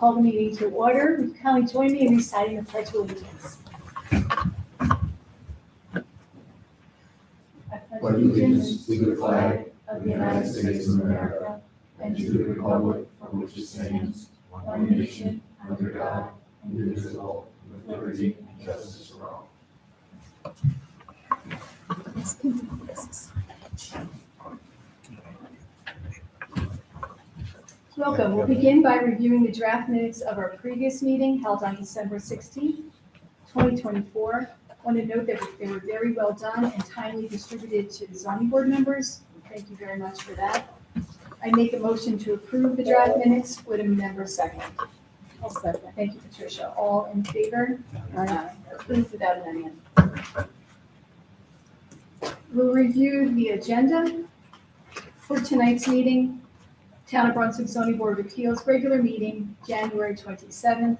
call the meeting to order. Would you kindly join me in reciting the Pledge of Allegiance? I pledge allegiance to the flag of the United States of America and to the republic for which it stands, one nation, under God, indivisible, with liberty and justice for all. Welcome. We'll begin by reviewing the draft minutes of our previous meeting held on December 16th, 2024. I want to note that they were very well done and timely distributed to the zoning board members. Thank you very much for that. I make a motion to approve the draft minutes. Would a member second? I'll second. Thank you, Patricia. All in favor? Aye. Approved without amendment. We'll review the agenda for tonight's meeting. Town of Brunswick Zoning Board of Appeals regular meeting, January 27th,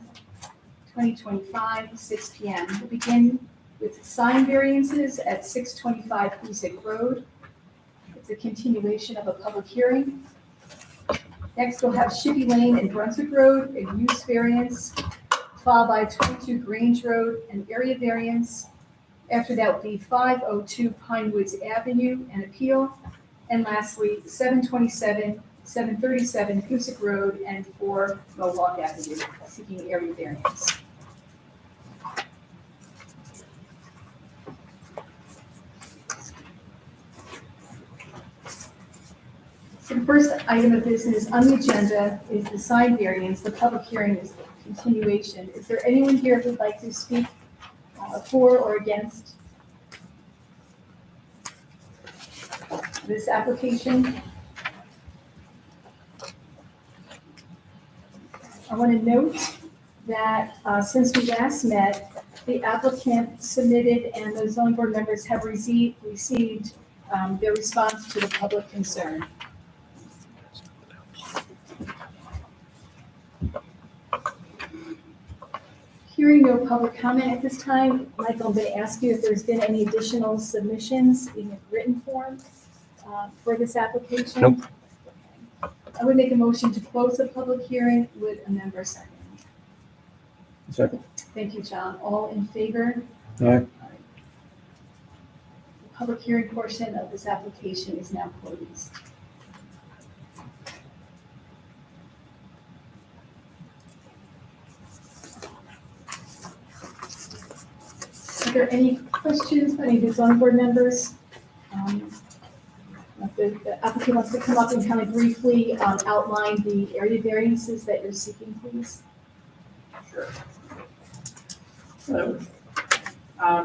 2025, 6 p.m. We'll begin with sign variances at 625 Brunswick Road. It's a continuation of a public hearing. Next, we'll have Shippey Lane and Brunswick Road, a use variance, followed by 22 Grange Road, an area variance. After that will be 502 Pine Woods Avenue, an appeal. And lastly, 737 Cusick Road, and 4 Mohawk Avenue, seeking area variance. So the first item of business on the agenda is the sign variance. The public hearing is the continuation. Is there anyone here who would like to speak for or against this application? I want to note that since we last met, the applicant submitted and the zoning board members have received their response to the public concern. Hearing no public comment at this time, Michael, I'm going to ask you if there's been any additional submissions in written form for this application. Nope. I would make a motion to close the public hearing. Would a member second? Second. Thank you, John. All in favor? Aye. The public hearing portion of this application is now closed. Are there any questions by any of the zoning board members? If the applicant wants to come up and kind of briefly outline the area variances that you're seeking, please. Sure. So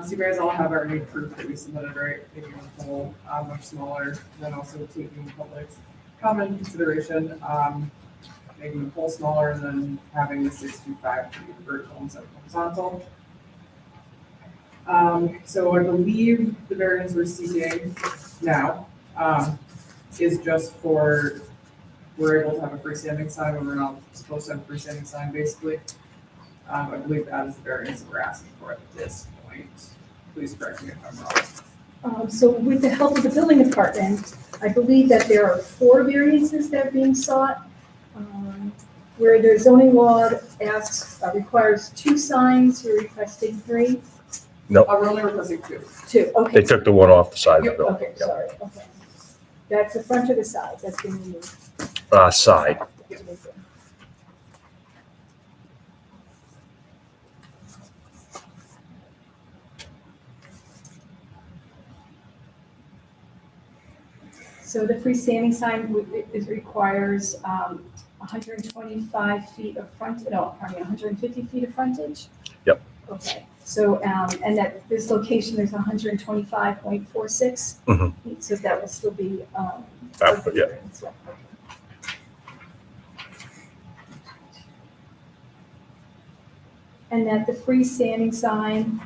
you guys all have our new proof that we submitted, right? Taking the poll much smaller, then also taking the public's comment consideration, making the poll smaller, and then having the 625 to be vertical instead of horizontal. So I believe the variance we're seeking now is just for, we're able to have a freestanding sign when we're not supposed to have a freestanding sign, basically. I believe that is the variance that we're asking for at this point. Please correct me if I'm wrong. So with the help of the building department, I believe that there are 4 variances that are being sought, where the zoning law requires 2 signs, you're requesting 3? No, We're only requesting 2. 2, okay. they took the one off the side of the building. Okay, sorry, okay. That's the front or the side, that's been removed. Side. So the freestanding sign requires 125 feet of 150 feet of frontage? Yep. Okay, so, and at this location, there's 125.46 Mhm. feet, so that will still be, Yeah. And that the freestanding sign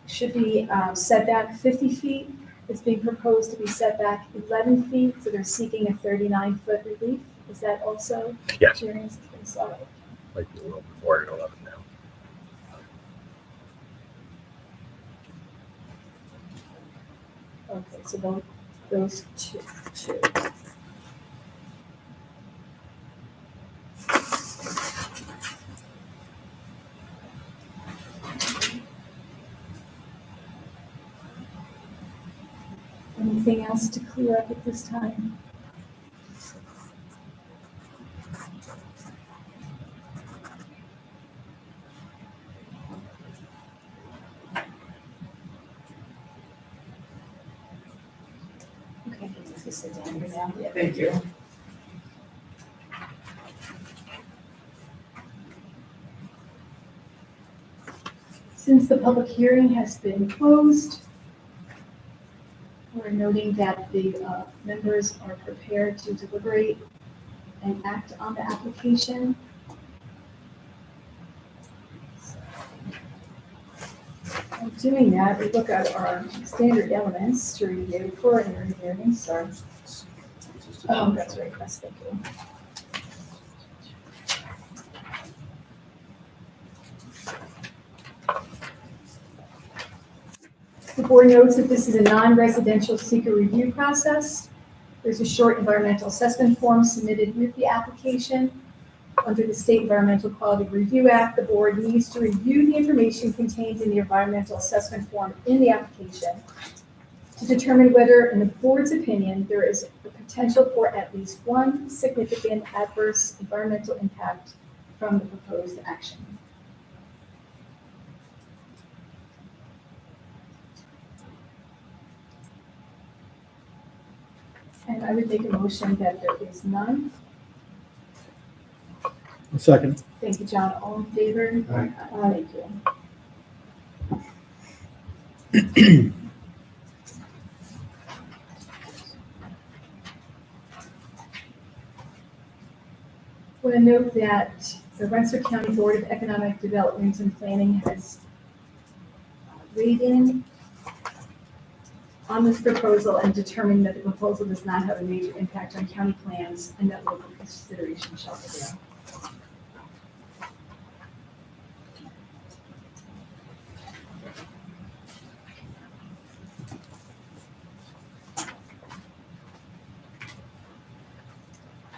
should be set back 50 feet. It's being proposed to be set back 11 feet, so they're seeking a 39-foot relief. Is that also? Yes. Variance has been sought? Might be a little bit more at 11 now. Okay, so those two. anything else to clear up at this time? Okay, let's sit down here now. Yeah. Thank you. Since the public hearing has been closed, we're noting that the members are prepared to deliberate and act on the application. In doing that, we look at our standard elements to review for an area variance. Sorry. Oh, that's right, Chris, thank you. The board notes that this is a non-residential seeker review process. There's a short environmental assessment form submitted with the application. Under the State Environmental Quality Review Act, the board needs to review the information contained in the environmental assessment form in the application to determine whether, in the board's opinion, there is the potential for at least one significant adverse environmental impact from the proposed action. And I would make a motion that there is none. A second. Thank you, John. All in favor? Aye. Thank you. I want to note that the Brunswick County Board of Economic Development and Planning has weighed in on this proposal and determined that the proposal does not have a major impact on county plans and that local consideration shall prevail.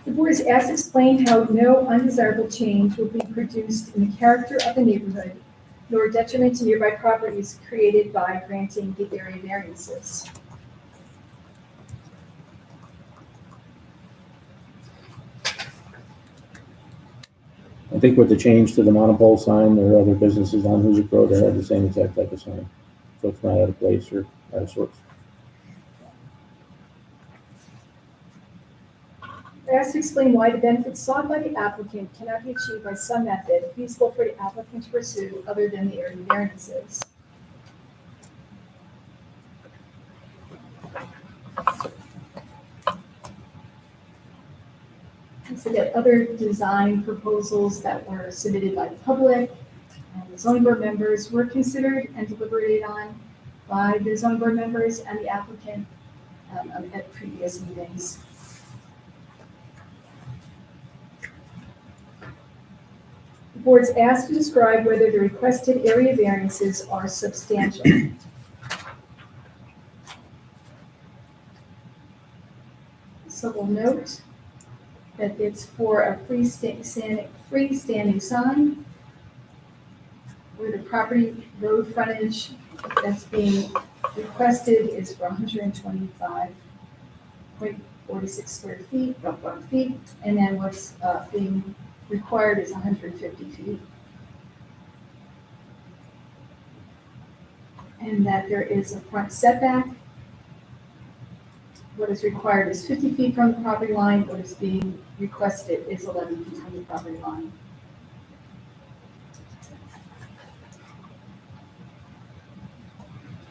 The board is asked to explain how no undesirable change will be produced in the character of the neighborhood, nor detriment to nearby properties created by granting the area variances. I think with the change to the monopole sign, there are other businesses on Hoosick Road that have the same exact type of sign. So it's not out of place or out of sorts. They're asked to explain why the benefits sought by the applicant cannot be achieved by some method feasible for the applicant to pursue other than the area variances. And so that other design proposals that were submitted by the public and the zoning board members were considered and deliberated on by the zoning board members and the applicant at previous meetings. The board's asked to describe whether the requested area variances are substantial. So we'll note that it's for a freestanding sign where the property road frontage that's being requested is for 125.46 square feet, and then what's being required is 150 feet. And that there is a front setback. What is required is 50 feet from the property line. What is being requested is 11 feet from the property line.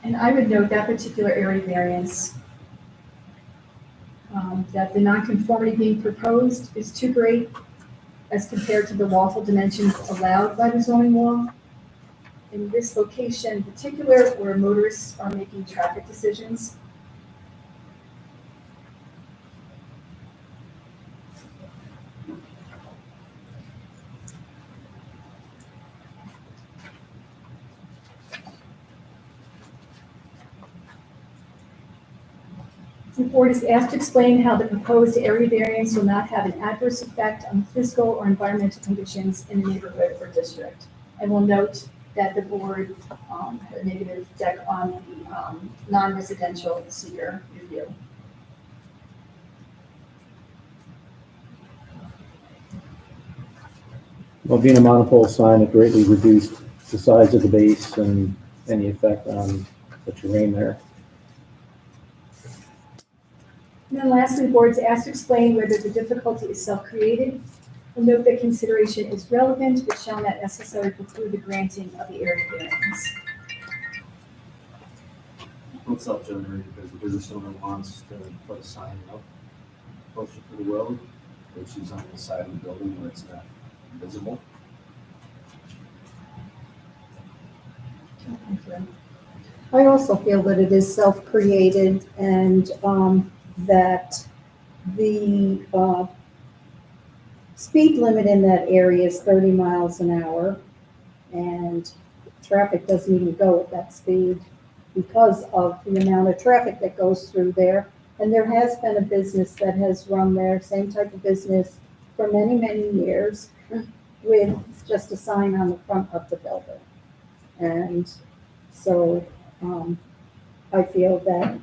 And I would note that particular area variance, that the nonconformity being proposed is too great as compared to the lawful dimensions allowed by the zoning law. In this location in particular, where motorists are making traffic decisions. The board is asked to explain how the proposed area variance will not have an adverse effect on the physical or environmental conditions in the neighborhood or district. And we'll note that the board had a negative deck on the non-residential seeker review. review. Well, being a monopole sign, it greatly reduced the size of the base and any effect on the terrain there. And then lastly, the board is asked to explain whether the difficulty is self-created, and note that consideration is relevant, but shall not necessarily preclude the granting of the area variance. Well, it's self-generated because the business owner wants to put a sign up closer to the road, which is on the side of the building where it's not visible. I also feel that it is self-created and that the speed limit in that area is 30 miles an hour, and traffic doesn't even go at that speed because of the amount of traffic that goes through there. And there has been a business that has run there, same type of business, for many, many years, with just a sign on the front of the building. And so I feel that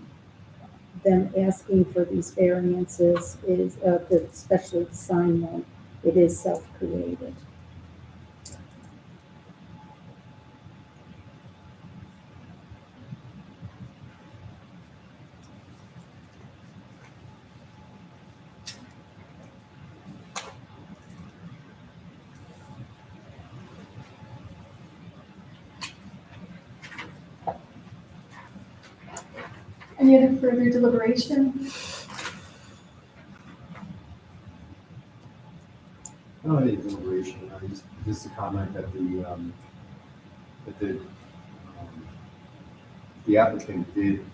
them asking for these variances is, especially the sign one, it is self-created. Any other further deliberation? Not any deliberation, just a comment that the applicant did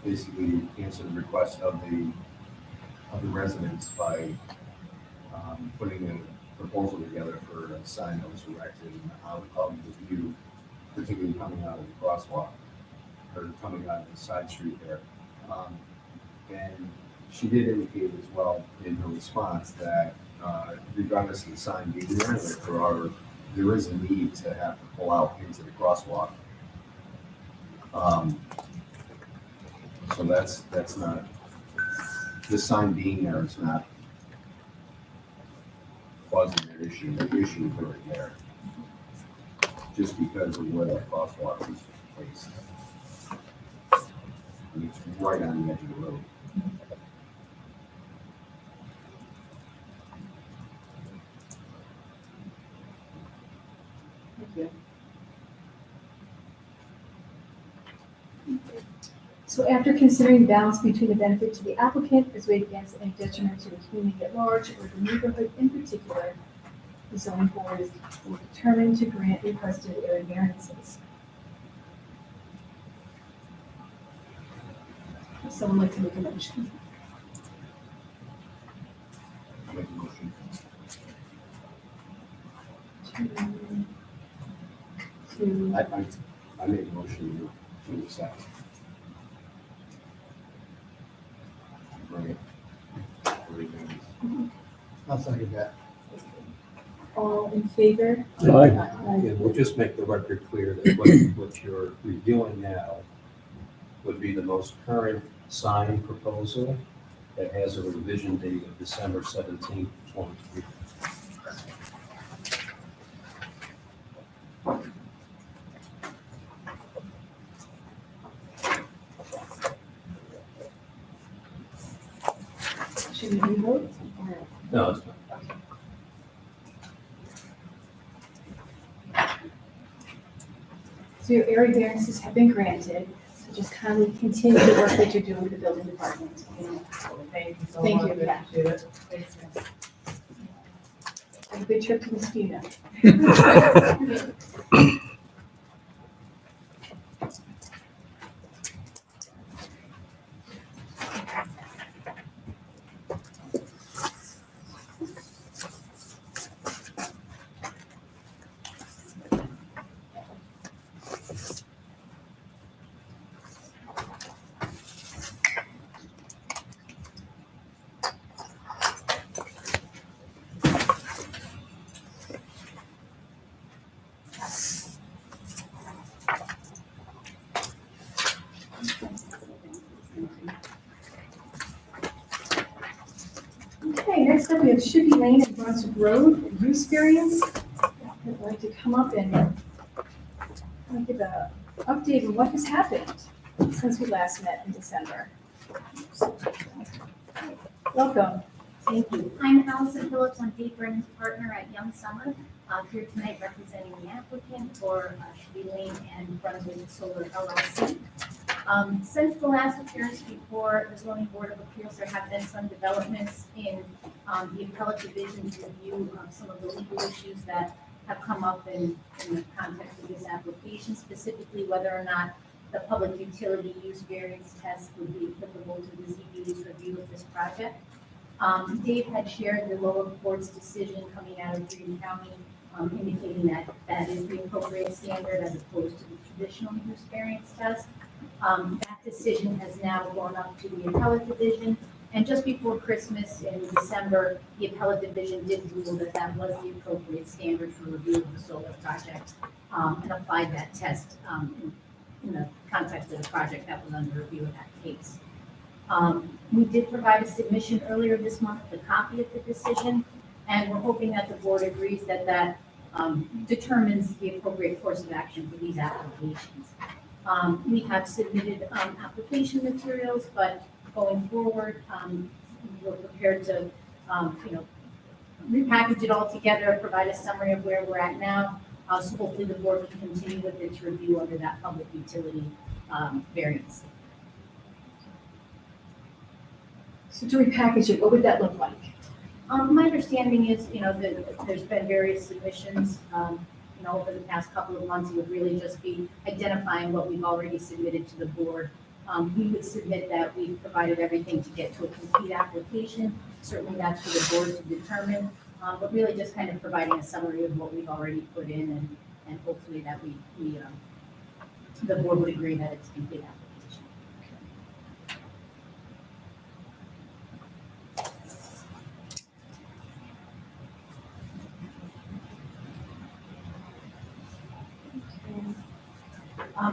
basically answer the request of the residents by putting a proposal together for a sign that was erected out of the view, particularly coming out of the crosswalk or coming out of the side street there. And she did indicate as well in her response that regardless of the sign being there, there is a need to have to pull out into the crosswalk. So that's not, the sign being there is not causing that issue. The issue is already there, just because of where the crosswalk is placed. And it's right on the edge of the road. So after considering the balance between the benefit to the applicant as weighed against any detriment to the community at large or the neighborhood in particular, the zoning board is determined to grant requested area variances. Would someone like to make a motion? Make a motion. I make a motion to accept. Right. I'll second that. All in favor? Aye. Yeah, we'll just make the record clear that what you're reviewing now would be the most current sign proposal that has a revision date of December 17th, 2023. Should we revote? No, it's not. So your area variances have been granted, so just kindly continue the work that you're doing with the building department. Thank you so Thank much. you, yeah. Appreciate it. Thanks, guys. Have a good trip to Mosquito. at Shippey Lane and Brunswick Road, use variance. I'd like to come up and give an update on what has happened since we last met in December. Welcome. Thank you. I'm Allison Phillips. I'm Dave Brennan's partner at Young Summer. Here tonight representing the applicant for Shippey Lane and Brunswick Solar LLC. Since the last appearance before the Zoning Board of Appeals, there have been some developments in the appellate division's review of some of the legal issues that have come up in the context of this application, specifically whether or not the public utility use variance test would be applicable to the ZBA's review of this project. Dave had shared the lower court's decision coming out of Green County, indicating that that is the appropriate standard as opposed to the traditional use variance test. That decision has now gone up to the appellate division, and just before Christmas in December, the appellate division did rule that that was the appropriate standard for review of the solar project, and applied that test in the context of the project that was under review in that case. We did provide a submission earlier this month, a copy of the decision, and we're hoping that the board agrees that that determines the appropriate course of action for these applications. We have submitted application materials, but going forward, we're prepared to, repackage it all together, provide a summary of where we're at now. So hopefully the board can continue with its review under that public utility variance. So to repackage it, what would that look like? My understanding is, that there's been various submissions, over the past couple of months. It would really just be identifying what we've already submitted to the board. We would submit that we've provided everything to get to a complete application. Certainly that's for the board to determine, but really just kind of providing a summary of what we've already put in, and hopefully that the board would agree that it's a complete application.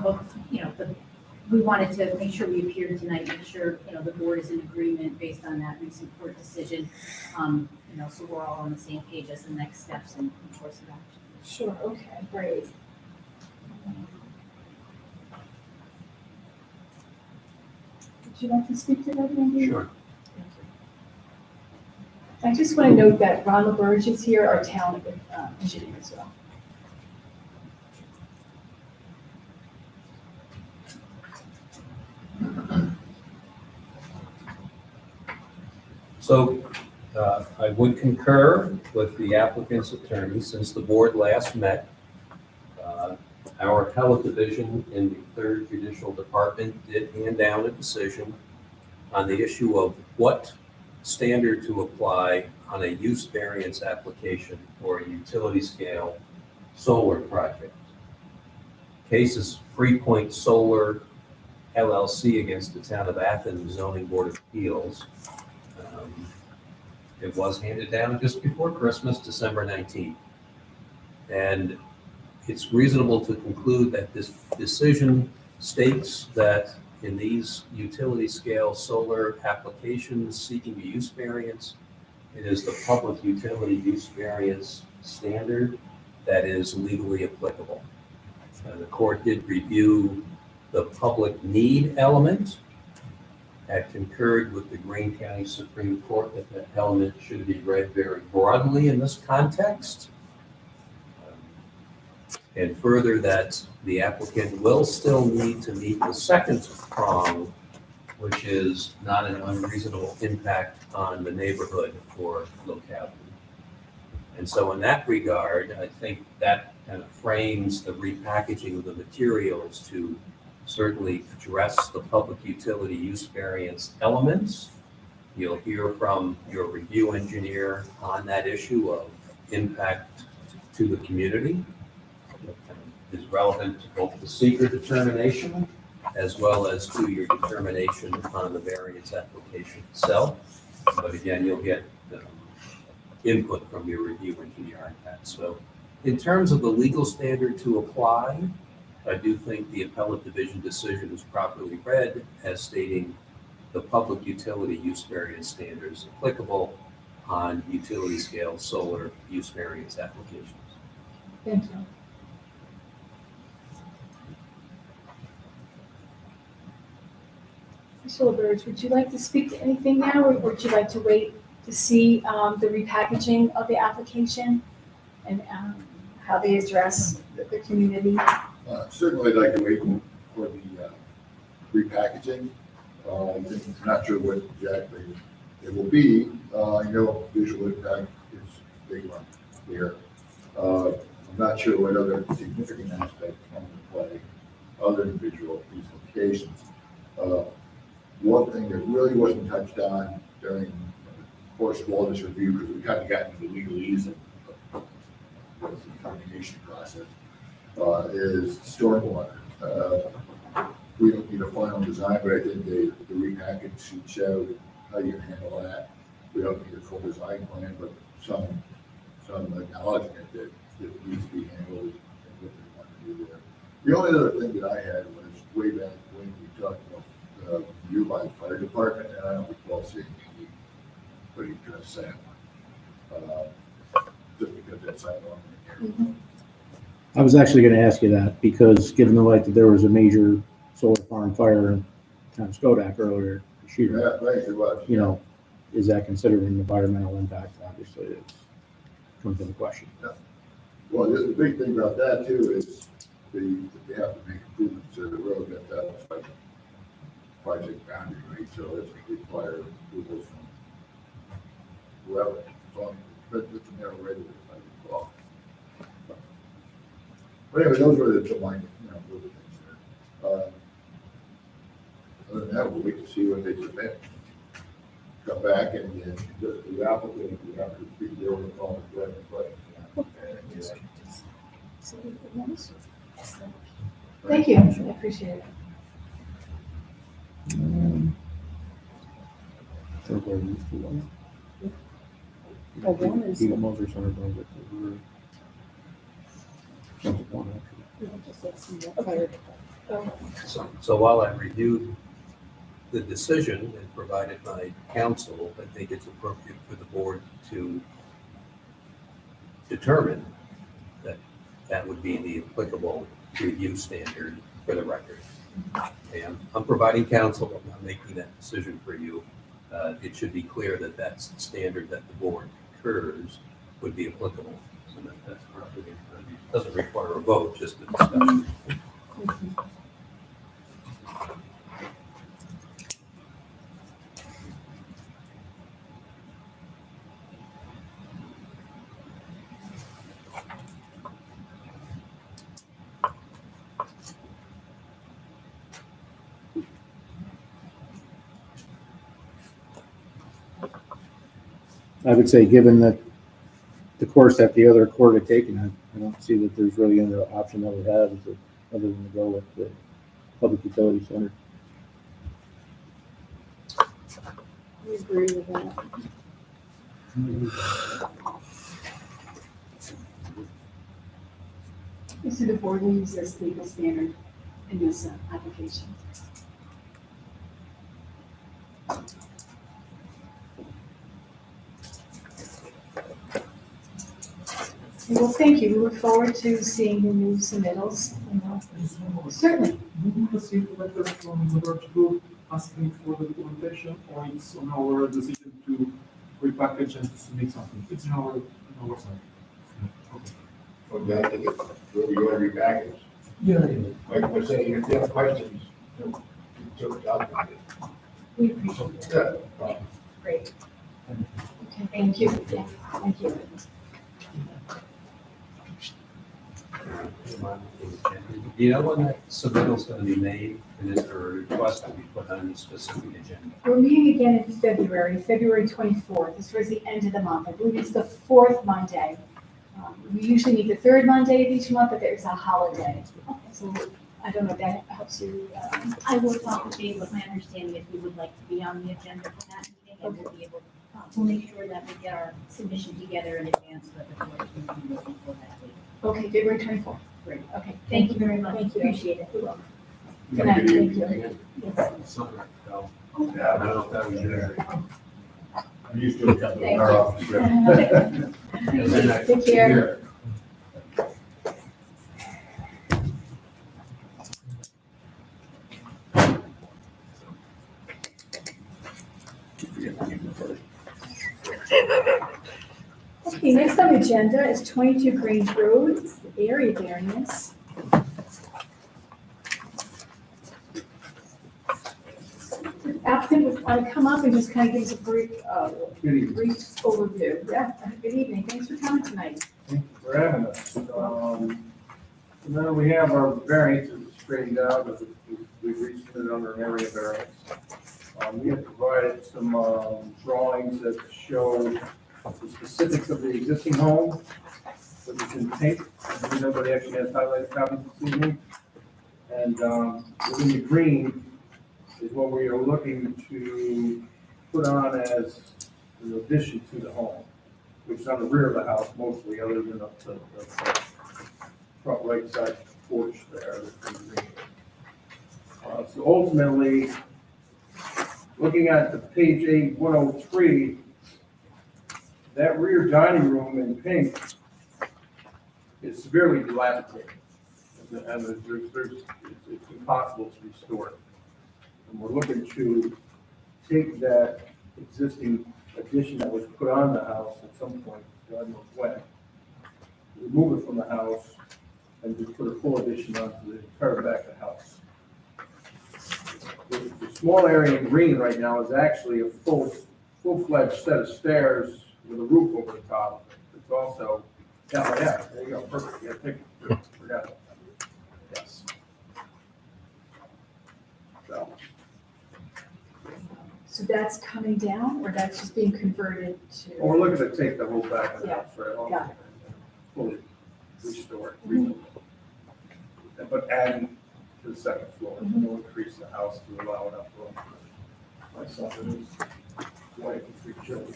But, we wanted to make sure we appeared tonight, make sure, the board is in agreement based on that recent court decision. So we're all on the same page as the next steps in course of action. Sure, okay, great. Would you like to speak to that, Andy? Sure. I just want to note that Ron LaBerge is here, our town engineer as well. So I would concur with the applicant's attorney. Since the board last met, our appellate division in the Third Judicial Department did hand down a decision on the issue of what standard to apply on a use variance application for a utility scale solar project. Case is Freepoint Solar LLC against the Town of Athens Zoning Board of Appeals. It was handed down just before Christmas, December 19th. And it's reasonable to conclude that this decision states that in these utility scale solar applications seeking a use variance, it is the public utility use variance standard that is legally applicable. The court did review the public need element, had concurred with the Greene County Supreme Court that that element should be read very broadly in this context. And further, that the applicant will still need to meet the second prong, which is not an unreasonable impact on the neighborhood or locality. And so in that regard, I think that kind of frames the repackaging of the materials to certainly address the public utility use variance elements. You'll hear from your review engineer on that issue of impact to the community. It is relevant to both the seeker determination as well as to your determination on the variance application itself. But again, you'll get input from your review engineer on that. So in terms of the legal standard to apply, I do think the appellate division decision is properly read as stating the public utility use variance standard is applicable. on utility scale solar use variance applications. Thank you. Mr. LaBerge, would you like to speak to anything now, or would you like to wait to see the repackaging of the application and how they address the community? Certainly I'd like to wait for the repackaging. I'm not sure what exactly it will be. I know visual impact is a big one here. I'm not sure what other significant aspects come into play other than visual these locations. One thing that really wasn't touched on during the course of all this review, because we kind of got into the legalese of the determination process, is stormwater. We don't need a final design, but I think the repackage should show how you handle that. We don't need a full design plan, but some acknowledgement that it needs to be handled and what they want to do there. The only other thing that I had was way back when we talked about you by the fire department, and I don't recall seeing anybody address that one. Just because that's not on there. I was actually gonna ask you that, because given the light that there was a major solar farm fire in town of Skodak earlier this year, Yeah, right, it was. you know, is that considered an environmental impact? Obviously, it comes into question. Well, the big thing about that too is they have to make improvements to the road that's outside the project boundary, right? So it's going to require approvals from whoever. But it's a narrow rate, if I recall. But anyway, those were the minor, those are things there. Other than that, we'll wait to see what they submit. Come back and just the applicant, we have to speak there with all the questions. Thank you, I appreciate it. Think we're used to one. Well, one is- Eagle Moser Center Brunswick. Brunswick one, actually. So while I reviewed the decision and provided my counsel, I think it's appropriate for the board to determine that that would be the applicable review standard for the record. And I'm providing counsel, I'm not making that decision for you. It should be clear that that's the standard that the board concurs would be applicable. So that's probably, it doesn't require a vote, just a discussion. I would say, given that the course that the other court had taken, I don't see that there's really any other option that we have other than to go with the public utility center. We agree with that. So the board will use this legal standard in this application. Well, thank you. We look forward to seeing the new submittals. Certainly. Did we receive a letter from the work group asking for the documentation, or it's on our decision to repackage and to submit something? It's on our side. Okay, I think it's really going to repackage. Yeah. Like we're saying, if you have questions, to document it. We appreciate it. Yeah. Great. Okay, thank you. Yeah, thank you. Do you know when that submittal's going to be made, and is there a request to be put on the specific agenda? We're meeting again in February 24th. It's towards the end of the month. I believe it's the fourth Monday. We usually meet the third Monday of each month, but there's a holiday. So I don't know if that helps you. I will talk with Dave, but my understanding is we would like to be on the agenda for that meeting, and we'll be able, we'll make sure that we get our submission together in advance so that the board can be looking for that week. Okay, February 24th. Great. Okay, Thank you very much. Thank you. Appreciate it. You're welcome. Good night, thank you. Something like that. Yeah. I don't know if that was your. I'm used to it coming Thank in our you. office. Take care. Okay, next on the agenda is 22 Grange Road, the area variance. Applicant would want to come up and just kind of give us a brief overview. Yeah, good evening. Thanks for coming tonight. Thank you for having us. So now we have our variances straightened out, as we've resubmitted under an area variance. We have provided some drawings that show the specifics of the existing home, which is in pink. Nobody actually has highlighted copies this evening. And within the green is what we are looking to put on as an addition to the home, which is on the rear of the house mostly, other than the front right side porch there. That's in green. So ultimately, looking at the page 103, that rear dining room in pink is severely dilapidated. And it's impossible to restore. And we're looking to take that existing addition that was put on the house at some point, God knows when, remove it from the house and just put a full addition onto the entire back of the house. The small area in green right now is actually a full-fledged set of stairs with a roof over the top. It's also, yeah, there you go, perfect, yeah, take it, forgot it. Yes. So that's coming down, or that's just being converted to? Well, we're looking to take the whole back of the house, right, off Got and fully restore, rebuild. But adding to the second floor, we'll increase the house to allow enough room for myself and his wife and 3 children.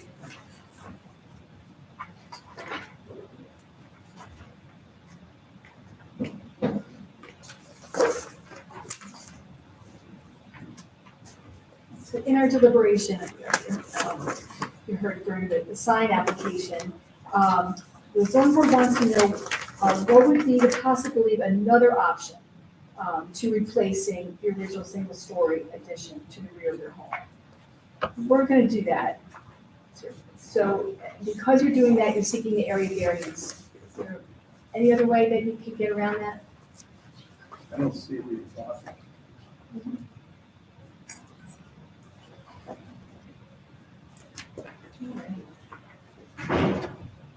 So in our deliberation, you heard during the sign application, the zone board wants to know what would be the possibility of another option to replacing the original single-story addition to the rear of their home. We're going to do that. So because you're doing that, you're seeking the area variance. Is there any other way that you could get around that? I don't see it being possible.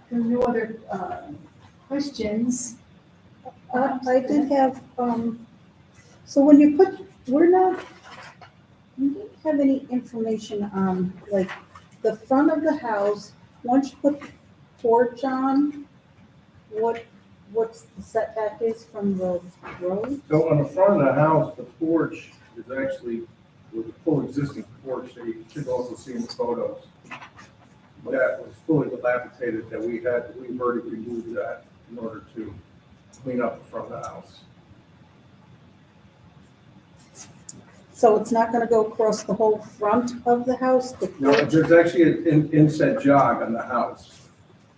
There are no other questions. I did have, so when you put, we don't have any information on, like, the front of the house, once you put the porch on, what's the setback is from the road? So on the front of the house, the porch is actually with a full existing porch that you should also see in the photos. That was fully dilapidated, that we've already removed that in order to clean up the front of the house. So it's not gonna go across the whole front of the house, the No, porch? there's actually an inset jog on the house.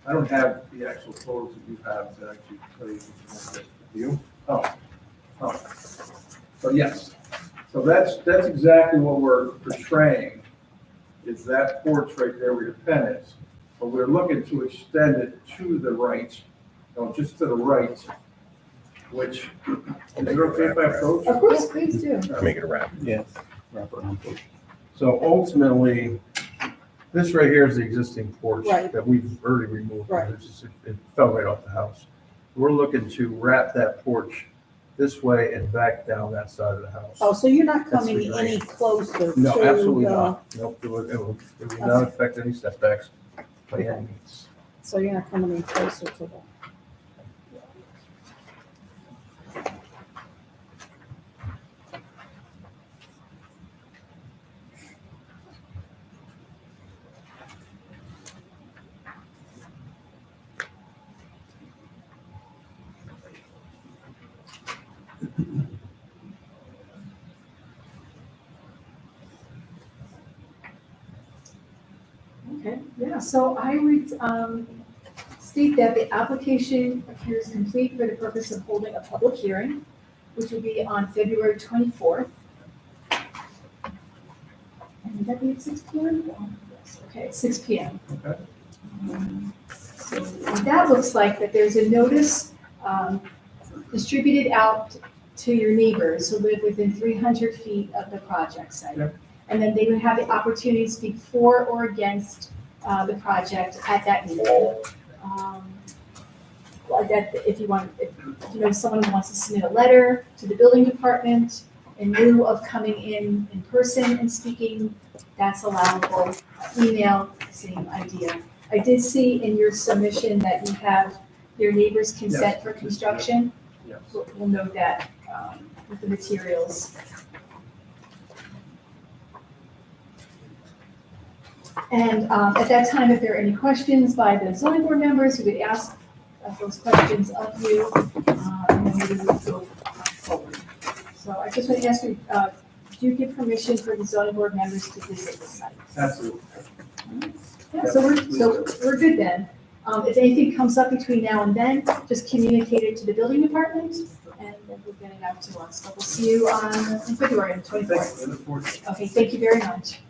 I don't have the actual photos that you have to actually tell you which one you. Oh. So yes, so that's exactly what we're portraying, is that porch right there where your pen is. But we're looking to extend it to the right, no, just to the right, which, is it okay if I approach? Of course, please do. Make it a wrap. Yes. Wrap around porch. So ultimately, this right here is the existing porch Right. that we've already removed. Right. It fell right off the house. We're looking to wrap that porch this way and back down that side of the house. Oh, so you're not That's the coming green. any closer to No, absolutely the, not. Nope, it will not affect any setbacks by any means. so you're not coming any closer to the. Okay. so I would state that the application appears complete for the purpose of holding a public hearing, which will be on February 24th. And would that be at 6 PM? Yes, okay, at 6 PM. Okay. So what that looks like, that there's a notice distributed out to your neighbors who live within 300 feet of the project site. Yep. And then they would have the opportunity to speak for or against the project at that meeting. Like that, if you you know someone who wants to submit a letter to the building department in lieu of coming in person and speaking, that's allowable. Email, same idea. I did see in your submission that you have your neighbor's consent Yes. for construction. Yes. We'll note that with the materials. And at that time, if there are any questions by the zoning board members, we would ask those questions of you, and then maybe we'll go forward. So I just want to ask you, do you give permission for the zoning board members to visit the site? Absolutely. Yeah, so we're good then. If anything comes up between now and then, just communicate it to the building department, and then we'll get it out to us. So we'll see you in February 24th. Thanks. I look forward to it. Okay, thank you very much.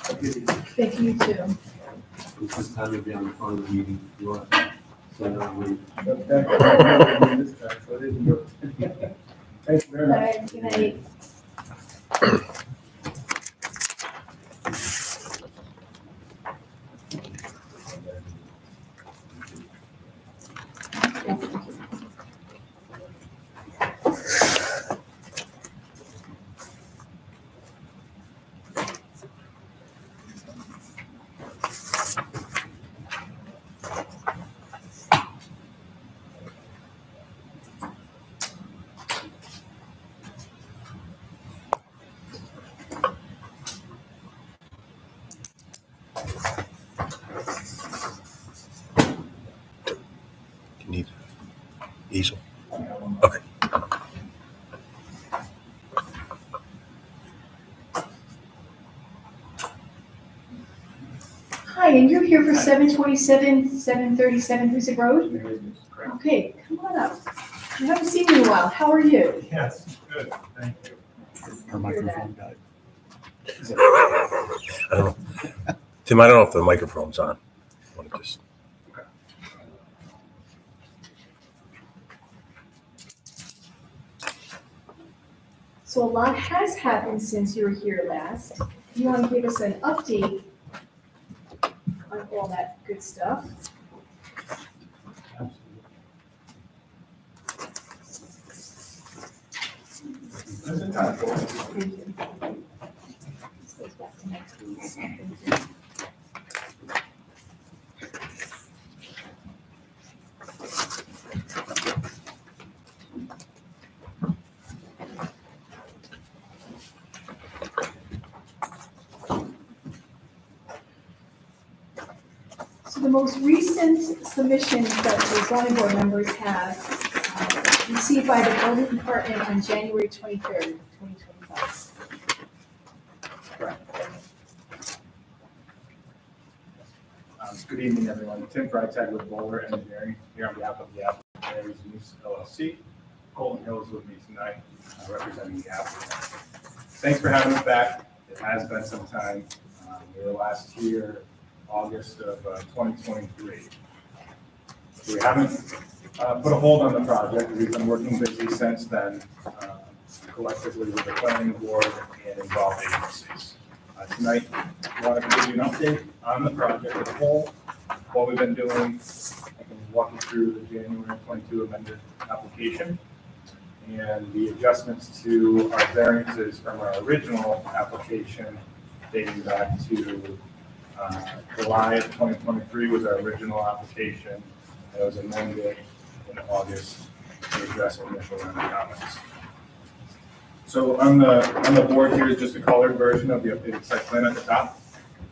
Thank you, you too. This is time to be on the phone with the meeting. You want? So now we. This time, so it isn't yours. Thank you very much. Bye, good night. You need easel. Okay. Hi, and you're here for 737 Brunswick Road? Okay, come on up. I haven't seen you in a while. How are you? Yes, good, thank you. Our microphone died. I don't know. Tim, I don't know if the microphone's on. I want to just. So a lot has happened since you were here last. You want to give us an update on all that good stuff? There's a time for it. Thank you. This goes back to next week. Thank you. So the most recent submissions that the zoning board members have received by the building department on January 23rd, 2025. Good evening, everyone. Tim Freitag with Bowler Engineering, here on behalf of the applicant, Aries News LLC. Colton Hill is with me tonight, representing the applicant. Thanks for having us back. It has been some time. We were last here, August of 2023. So we haven't put a hold on the project. We've been working busy since then, collectively with the planning board and involved agencies. Tonight, we wanted to give you an update on the project as a whole, what we've been doing. I can walk you through the January 22 amended application and the adjustments to our variances from our original application dating back to July of 2023 was our original application. It was amended in August to address initial comments. So on the board here is just a colored version of the updated site plan at the top.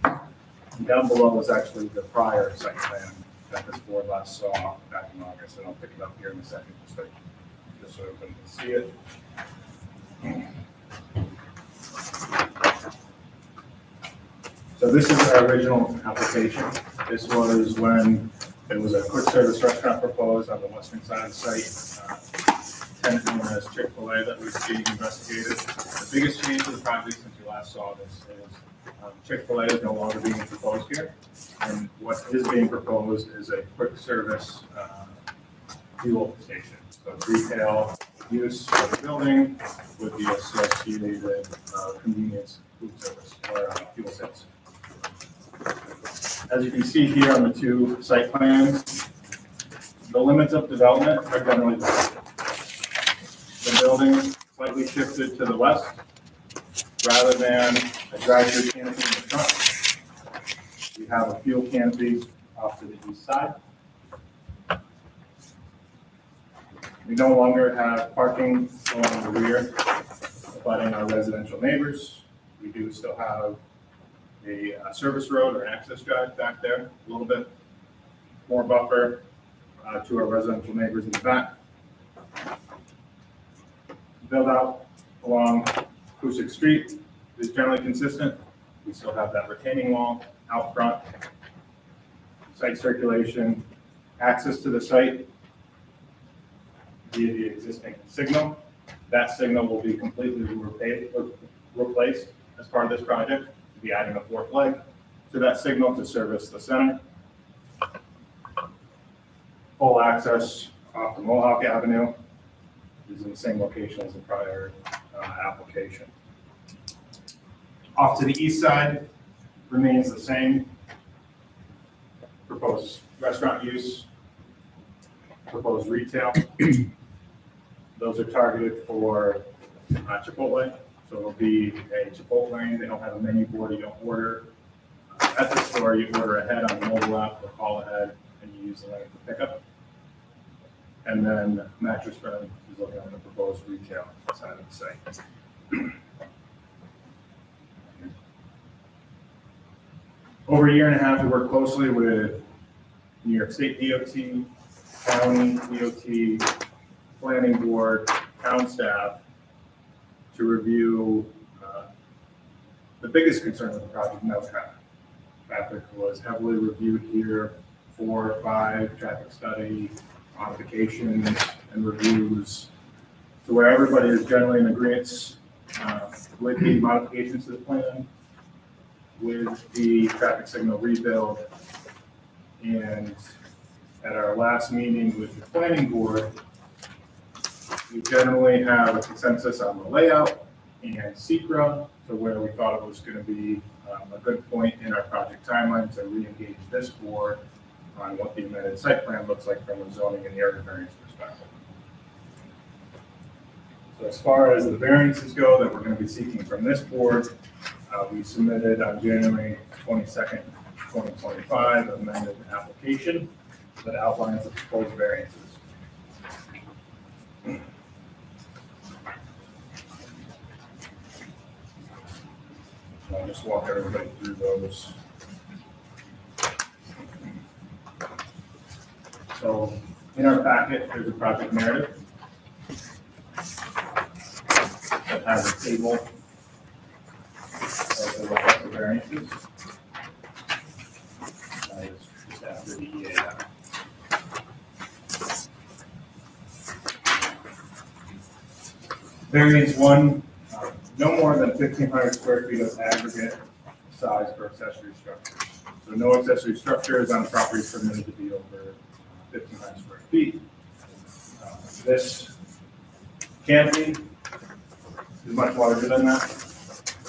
And down below is actually the prior site plan that this board last saw back in August, and I'll pick it up here in a second just so everyone can see it. So this is our original application. This was when there was a quick service restaurant proposed on the western side of the site. Tenant known as Chick-fil-A that was being investigated. The biggest change to the project since you last saw this is Chick-fil-A is no longer being proposed here. And what is being proposed is a quick service fuel station. So it's retail use of the building with the associated convenience food service or fuel sales. As you can see here on the two site plans, the limits of development are generally the building slightly shifted to the west rather than a drive-through canopy in the front. We have a fuel canopy off to the east side. We no longer have parking along the rear, abutting our residential neighbors. We do still have a service road or an access drive back there, a little bit more buffer to our residential neighbors in the back. Build out along Brunswick Street is generally consistent. We still have that retaining wall out front, site circulation, access to the site via the existing signal. That signal will be completely replaced as part of this project. We'll be adding a fourth leg to that signal to service the center. Full access off the Mohawk Avenue is in the same location as the prior application. Off to the east side remains the same. Proposed restaurant use, proposed retail. Those are targeted for Chipotle. So it'll be a Chipotle lane. They don't have a menu board. You don't order at the store. You order ahead on the mobile app or call ahead and you use the lane for pickup. And then Mattress Firm is looking on the proposed retail side of the site. Over a year and a half, we worked closely with New York State DOT, County DOT, Planning Board, town staff to review the biggest concern of the project, and that was traffic. Traffic was heavily reviewed here, 4 or 5 traffic study modifications and reviews to where everybody is generally in agreement with the modifications to the plan, with the traffic signal rebuild. And at our last meeting with the planning board, we generally have a consensus on the layout and SECRA to where we thought it was going to be a good point in our project timeline to re-engage this board on what the amended site plan looks like from a zoning and area variance perspective. So as far as the variances go that we're going to be seeking from this board, we submitted on January 22nd, 2025, amended application that outlines the proposed variances. I'll just walk everybody through those. So in our packet, there's a project narrative that has a table of the requested variances. That is just after the EAF. Variance 1, no more than 1,500 square feet of aggregate size for accessory structures. So no accessory structures on the property is permitted to be over 1,500 square feet. This canopy is much larger than that.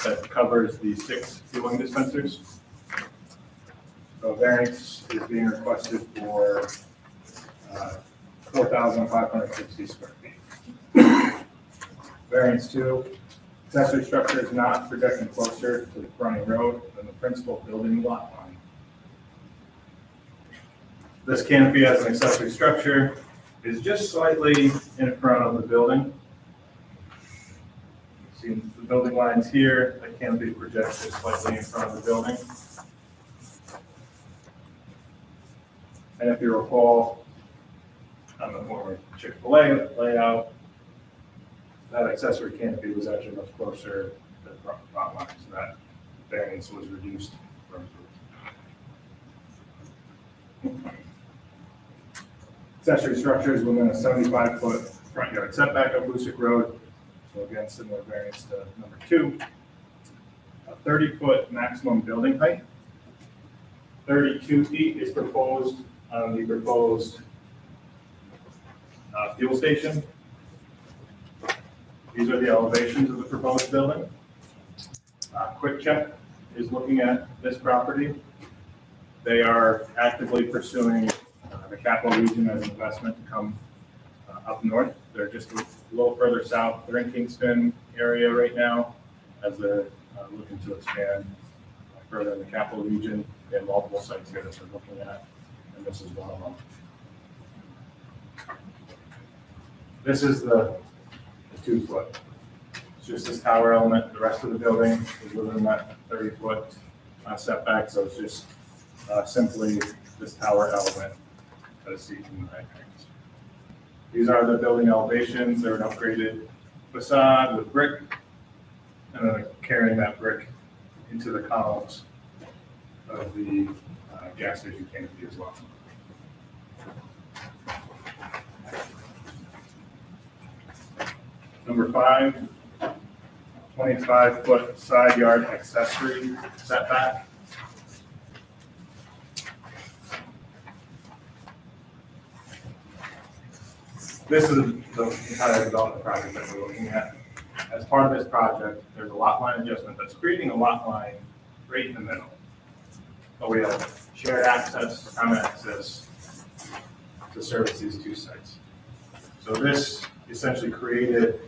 That covers the 6 fueling dispensers. So variance is being requested for 4,560 square feet. Variance 2, accessory structure is not projecting closer to the fronting road than the principal building lot line. This canopy as an accessory structure is just slightly in front of the building. You see the building lines here, the canopy projects just slightly in front of the building. And if you recall, on the former Chick-fil-A layout, that accessory canopy was actually much closer to the front lot line, so that variance was reduced Accessory structures within a 75-foot front yard setback of Brunswick Road. So again, similar variance to number 2. A 30-foot maximum building height. 32 feet is proposed on the proposed fuel station. These are the elevations of the proposed building. Quick Check is looking at this property. They are actively pursuing the capital region as an investment to come up north. They're just a little further south. They're in Kingston area right now as they're looking to expand further in the capital region. They have multiple sites here that they're looking at, and this is one of them. This is the 2-foot. It's just this tower element. The rest of the building is within that 30-foot setback, so it's just simply this tower element that is seen from the renderings. These are the building elevations. They're an upgraded facade with brick, and then carrying that brick into the columns of the gas station canopy as well. Number 5, 25-foot side yard accessory setback. This is the entire development project that we're looking at. As part of this project, there's a lot line adjustment that's creating a lot line right in the middle. But we have shared access, common access to service these 2 sites. So this essentially created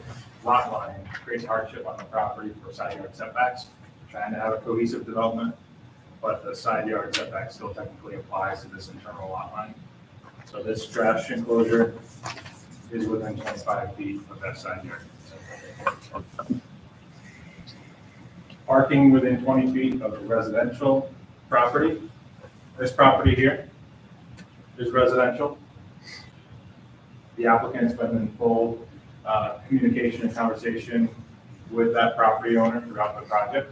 lot line, creates hardship on the property for side yard setbacks. We're trying to have a cohesive development, but the side yard setback still technically applies to this internal lot line. So this trash enclosure is within 25 feet of that side yard. Parking within 20 feet of the residential property. This property here is residential. The applicant's been in full communication and conversation with that property owner throughout the project.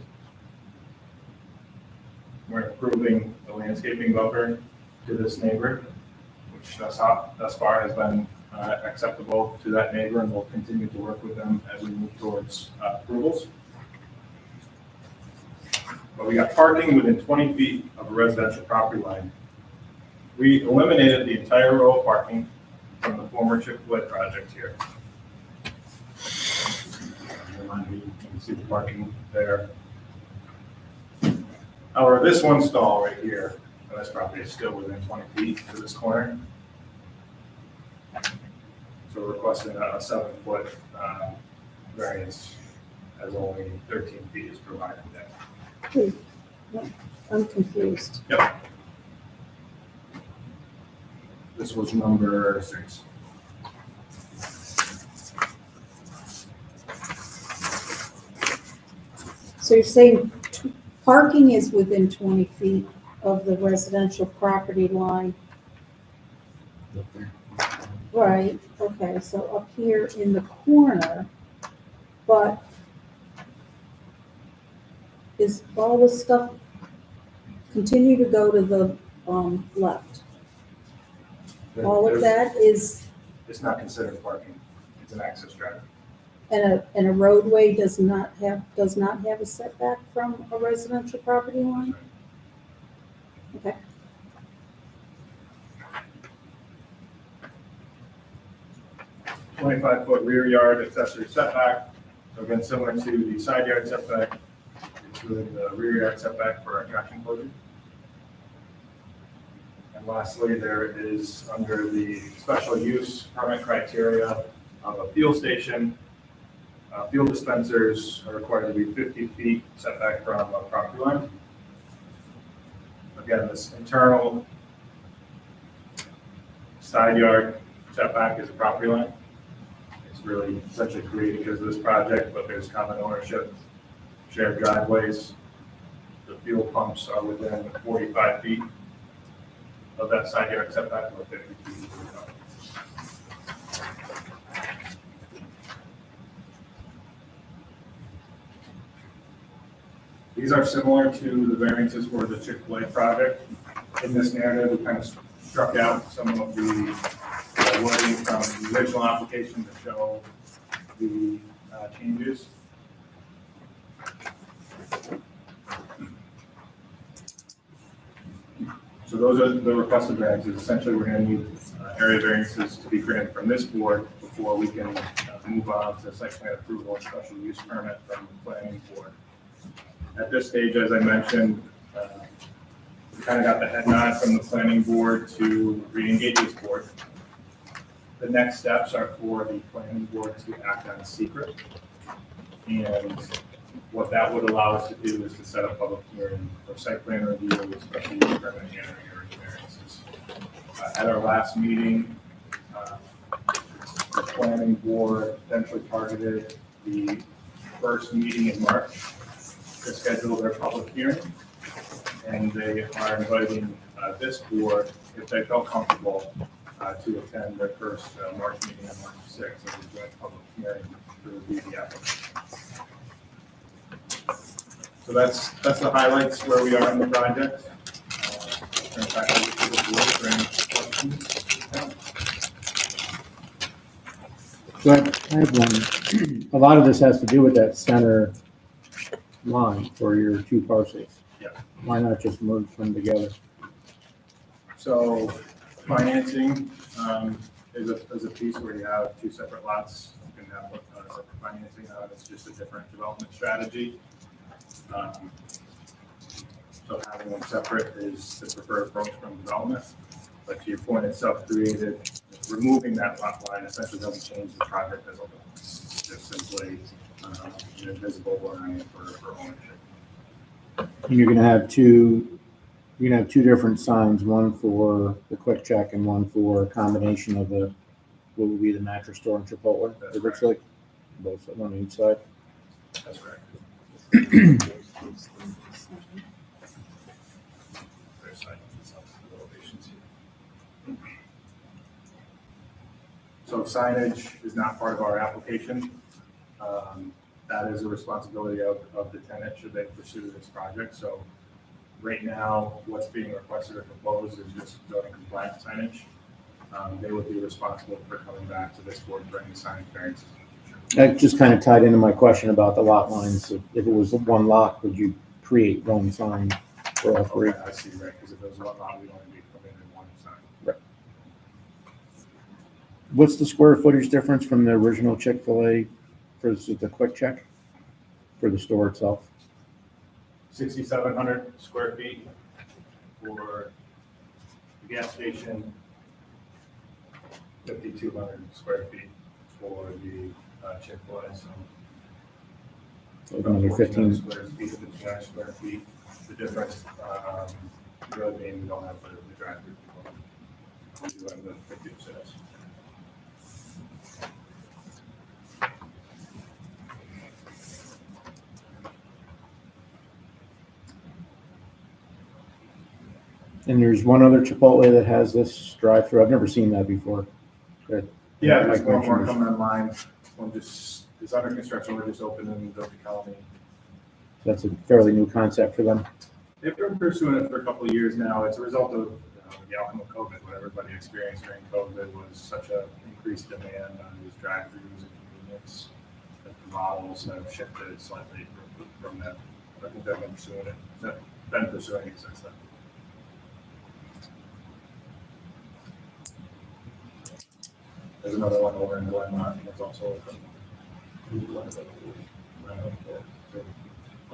We're improving the landscaping buffer to this neighbor, which thus far has been acceptable to that neighbor, and we'll continue to work with them as we move towards approvals. But we got parking within 20 feet of a residential property line. We eliminated the entire row of parking from the former Chick-fil-A project here. You can see the parking there. However, this one stall right here, this property is still within 20 feet to this corner. So we're requesting a 7-foot variance as only 13 feet is provided there. I'm confused. Yep. This was number 6. So you're saying parking is within 20 feet of the residential property line? Right, okay, so up here in the corner, but is all this stuff continue to go to the left? All of that is, It's not considered parking. It's an access drive. and a roadway does not have a setback from a residential property line? Okay. 25-foot rear yard accessory setback. So again, similar to the side yard setback, it's within the rear yard setback for our trash enclosure. And lastly, there is under the special use permit criteria of a fuel station, fuel dispensers are required to be 50 feet setback from a property line. Again, this internal side yard setback is a property line. It's really essentially created because of this project, but there's common ownership, shared driveways. The fuel pumps are within 45 feet of that side yard setback, or 50 feet. These are similar to the variances for the Chick-fil-A project. In this narrative, we kind of struck out some of the wording from the original application to show the changes. So those are the requested variances. Essentially, we're going to need area variances to be granted from this board before we can move on to site plan approval and special use permit from the planning board. At this stage, as I mentioned, we kind of got the head nod from the planning board to re-engage this board. The next steps are for the planning board to act on secret. And what that would allow us to do is to set a public hearing for site plan review, special use permit, and area variances. At our last meeting, the planning board potentially targeted the first meeting in March to schedule their public hearing. And they are inviting this board, if they felt comfortable, to attend their first March meeting on March 6th as a joint public hearing to review the application. So that's the highlights where we are in the project. Turn it back over to the board for any questions. So I have one. A lot of this has to do with that center line for your two parcels. Yeah. Why not just merge them together? So financing is a piece where you have two separate lots. You can have separate financing on it. It's just a different development strategy. So having them separate is the preferred approach from development. But to your point, it's self-created. Removing that lot line essentially doesn't change the project as a whole. It's just simply an invisible line for ownership. And you're gonna have two different signs, one for the quick check and one for a combination of the, what would be the mattress store and Chipotle. That's It looks like both, one on each side. That's correct. There's elevations here. So signage is not part of our application. That is a responsibility of the tenant should they pursue this project. So right now, what's being requested or proposed is just zoning compliant signage. They would be responsible for coming back to this board for any signage variances in the future. That just kind of tied into my question about the lot lines. If it was one lot, would you create one sign for all three? Okay, I see, right, because if it was one lot, we'd only be permitted one sign. What's the square footage difference from the original Chick-fil-A for the quick check for the store itself? 6,700 square feet for the gas station, 5,200 square feet for the Chick-fil-A, so. Another 15. Square feet, 59 square feet. The difference, really being we don't have the drive-through. We do have the 50 sales. And there's one other Chipotle that has this drive-through. I've never seen that before. Yeah, there's Mike one more mentioned. coming online. One just is under construction. We're just opening in Dover County. That's a fairly new concept for them. They've been pursuing it for a couple of years now. It's a result of the outcome of COVID. What everybody experienced during COVID was such an increased demand on these drive-throughs and convenience that the models have shifted slightly from that. I think they've been pursuing it since then. There's another one over in Glenmont that's also open.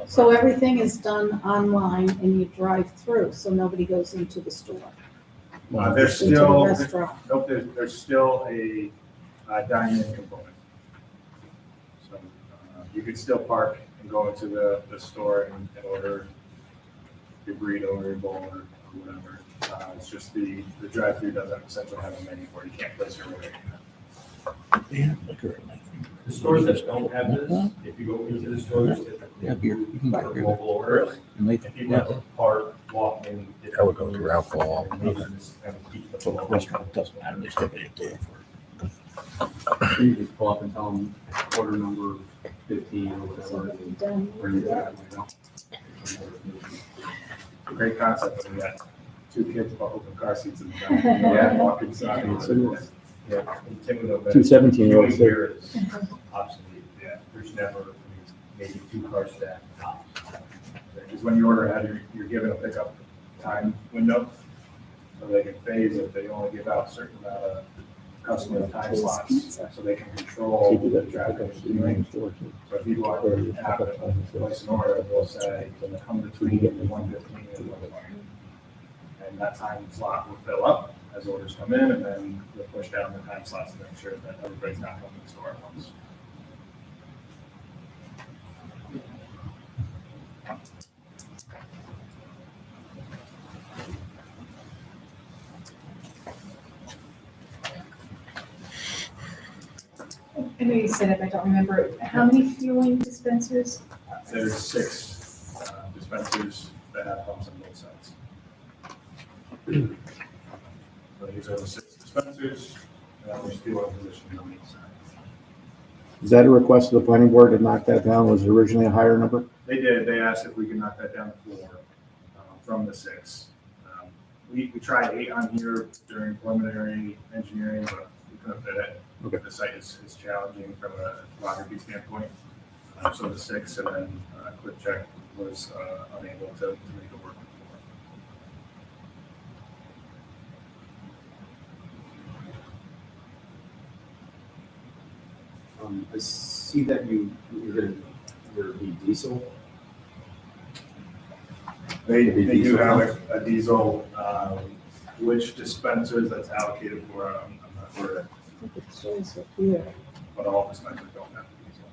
So everything is done online and you drive through, so nobody goes into the store, There's into the still, restaurant. nope, there's still a dine-in component. So you could still park and go into the store and order your burrito or your bowl or whatever. It's just the drive-through doesn't essentially have a menu where you can't place your order. The stores that don't have this, if you go into the stores, typically for mobile orders, if you have to park, walk in. That would go through alcohol. The restaurant doesn't matter, they still pay for it. You just pull up and tell them order number 15 or whatever. Done. Bring it back, you know? Great concept, and yet two kids buckled in car seats in the back, and walk inside. Yeah, and Tim would have been- Two 17-year-olds. the only here is obsolete, yeah, there's never, maybe two cars stacked. Because when you order ahead, you're given a pickup time window, so they can phase it, they only give out a certain amount of customer time slots, so they can control the traffic. So if you go out and have it, place an order, they'll say, come between 1:15 and 1:20. And that time slot will fill up as orders come in, and then we'll push down the time slots to make sure that everybody's not coming to the store at once. I know you said it, but I don't remember. How many fueling dispensers? There's 6 dispensers that have pumps on both sides. So these are the 6 dispensers, and there's 2 on position on each side. Is that a request of the planning board to knock that down? Was it originally a higher number? They did, they asked if we could knock that down to 4 from the 6. We tried 8 on here during preliminary engineering, but we couldn't fit it. Okay. The site is challenging from a topography standpoint. So the 6, and then Quick Check was unable to make it work before. I see that you're be diesel. They do have a diesel, which dispensers that's allocated for, I'm not sure, I think it shows it here, but all dispensers don't have diesel.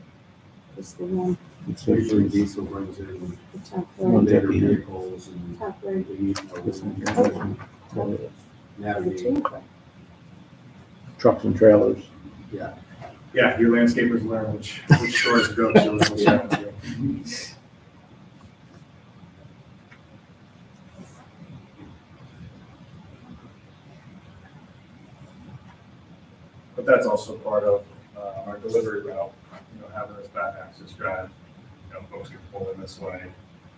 it's the one, It's Usually diesel brings in the top One right, day. later vehicles and top right. This one the here. navigate. Trucks and trailers. Yeah. Yeah, your landscapers learn which stores to go to. And which ones to. But that's also part of our delivery route, having this back access drive. Folks can pull in this way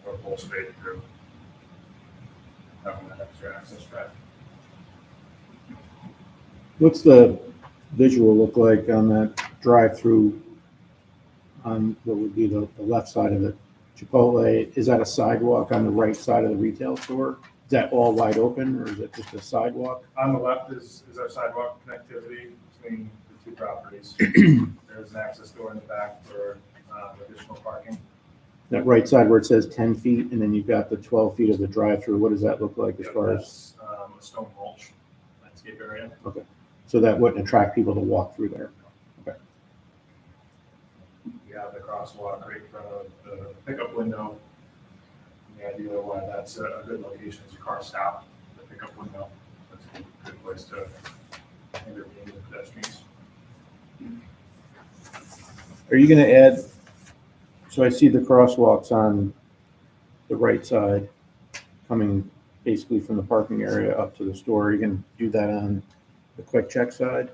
or pull straight through. Having that extra access drive. What's the visual look like on that drive-through on what would be the left side of it? Chipotle, is that a sidewalk on the right side of the retail store? Is that all wide open, or is it just a sidewalk? On the left is our sidewalk connectivity between the 2 properties. There's an access door in the back for additional parking. That right side where it says 10 feet, and then you've got the 12 feet of the drive-through, what does that look like as far as? That's a stone mulch landscape area. So that wouldn't attract people to walk through there? You have the crosswalk right in front of the pickup window. The idea why that's a good location is a car stop, the pickup window. That's a good place to intervene with pedestrians. Are you gonna add, so I see the crosswalks on the right side coming basically from the parking area up to the store. Are you gonna do that on the Quick Check side?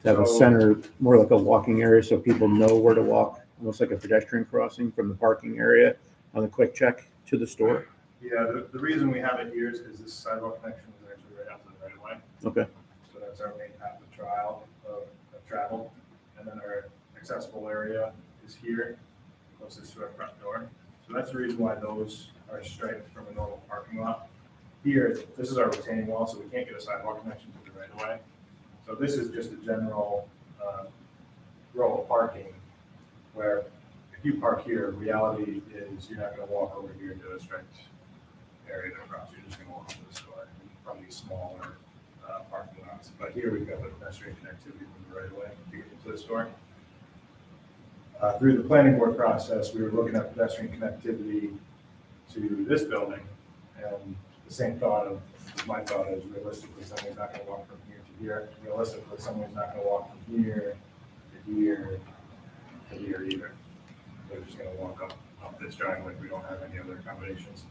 To have a So- center, more like a walking area so people know where to walk, almost like a pedestrian crossing from the parking area on the Quick Check to the store? Yeah, the reason we have it here is because this sidewalk connection is actually right out to the right of way. Okay, So that's our main path of travel. And then our accessible area is here, closest to our front door. So that's the reason why those are striped from a normal parking lot. Here, this is our retaining wall, so we can't get a sidewalk connection to the right of way. So this is just a general row of parking where if you park here, reality is you're not gonna walk over here to a striped area to cross. You're just gonna walk to the store from these smaller parking lots. But here we've got the pedestrian connectivity from the right of way to get into the store. Through the planning board process, we were looking at pedestrian connectivity to this building, and the same my thought is realistically, someone's not gonna walk from here to here. Realistically, someone's not gonna walk from here to here to here either. They're just gonna walk up this driveway if we don't have any other accommodations.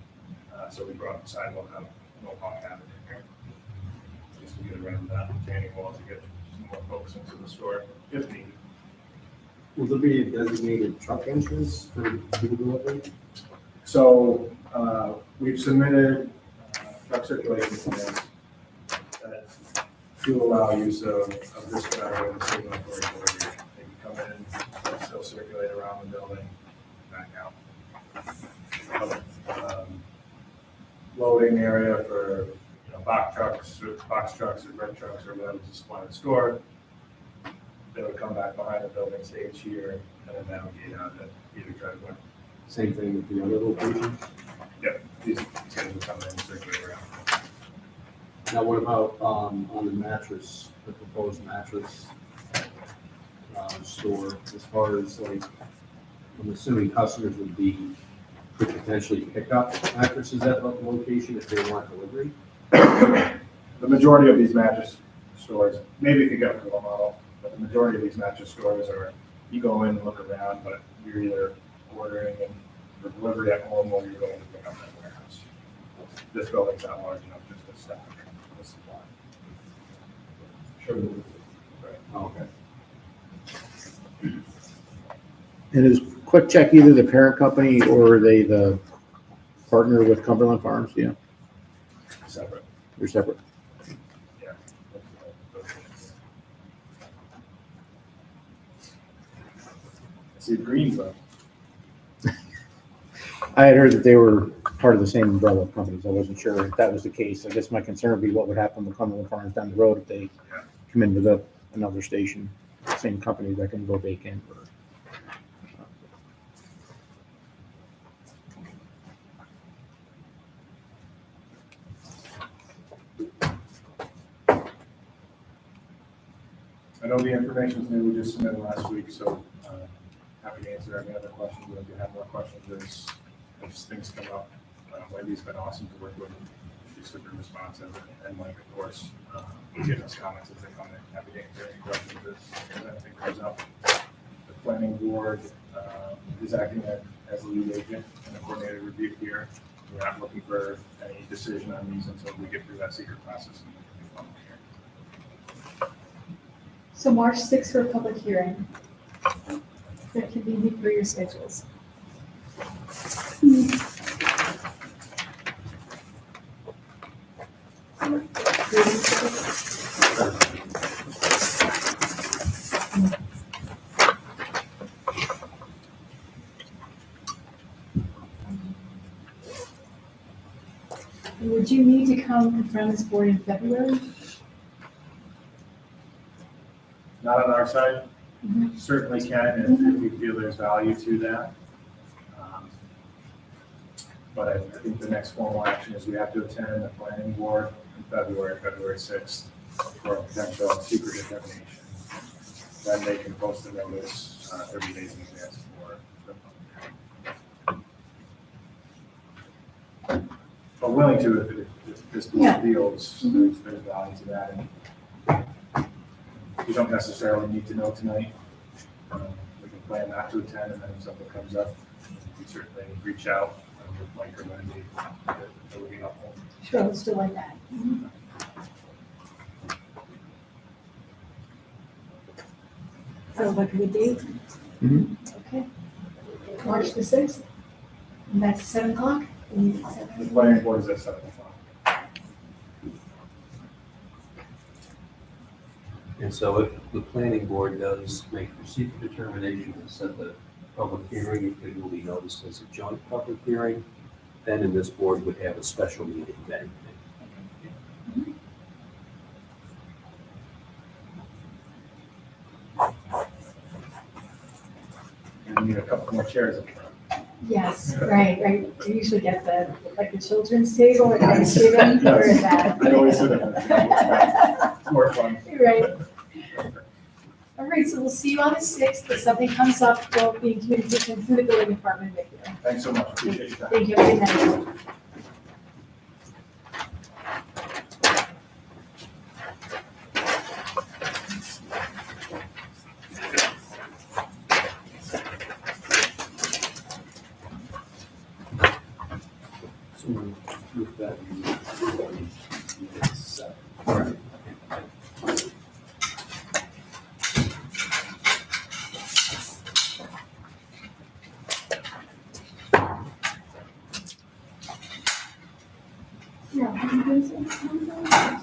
So we brought the sidewalk up, no walk avenue here. Just to get around that retaining wall to get some more folks into the store if needed. Will there be a designated truck entrance for people delivery? So we've submitted circulation plans that do allow use of this driveway and signal for delivery. They can come in, and still circulate around the building, back out. Loading area for, box trucks, or brick trucks, or whatever to supply the store. They would come back behind the building, stage here, and then navigate out at either driveway. Same thing with the other location? Yep, these guys would come in and circulate around. Now, what about, on the mattress, the proposed mattress, store, as far as like, I'm assuming customers could potentially pick up mattresses at the location if they want delivery? The majority of these mattress stores, maybe if you get a full model, but the majority of these mattress stores are, you go in and look around, but you're either ordering and for delivery at home or you're going to pick up at the warehouse. This building's not large enough just to stack the supply. Sure. Right. Okay. And is Quick Check either the parent company or are they the partner with Cumberland Farms? Yeah, Separate. they're separate. Yeah. See the greens though. I had heard that they were part of the same umbrella of companies. I wasn't sure if that was the case. I guess my concern would be what would happen with Cumberland Farms down the road if they come in with another station, same company that can go vacant. I know the information's new, we just submitted last week, so happy to answer any other questions, or if you have more questions, as things come up. Wendy's been awesome to work with, she's super responsive, and Mike, of course, giving us comments as they come in, happy to answer any questions as anything comes up. The planning board is acting as a lead agent in a coordinated review here. We're not looking for any decision on these until we get through that secret process. So March 6th for a public hearing. That can be for your schedules. Would you need to come in front of this board in February? Not on our side, Mhm. certainly can if we feel there's value to that. But I think the next formal action is we have to attend the planning board in February 6th, for a potential secret determination. Then they can post the notice 30 days in advance for the public hearing. But willing to if this board feels there's value to that. And we don't necessarily need to know tonight. We can plan not to attend, and then if something comes up, we certainly reach out with Mike or Wendy. That would be helpful. Sure, let's do like that. Sounds like a good date? Mhm. Okay. March the 6th, and that's 7 o'clock? The planning board is at 7 o'clock. And so if the planning board does make the secret determination and set the public hearing, it will be noticed as a joint public hearing, then in this board would have a special meeting then. And we need a couple more chairs up front. Yes, right. We usually get the children's table at Thanksgiving, or that. I always sit at that. It's more fun. Right. All right, so we'll see you on the 6th. If something comes up, we'll be in communication through the building department with you. Thanks so much, appreciate your time. Thank you. Good night. So with that,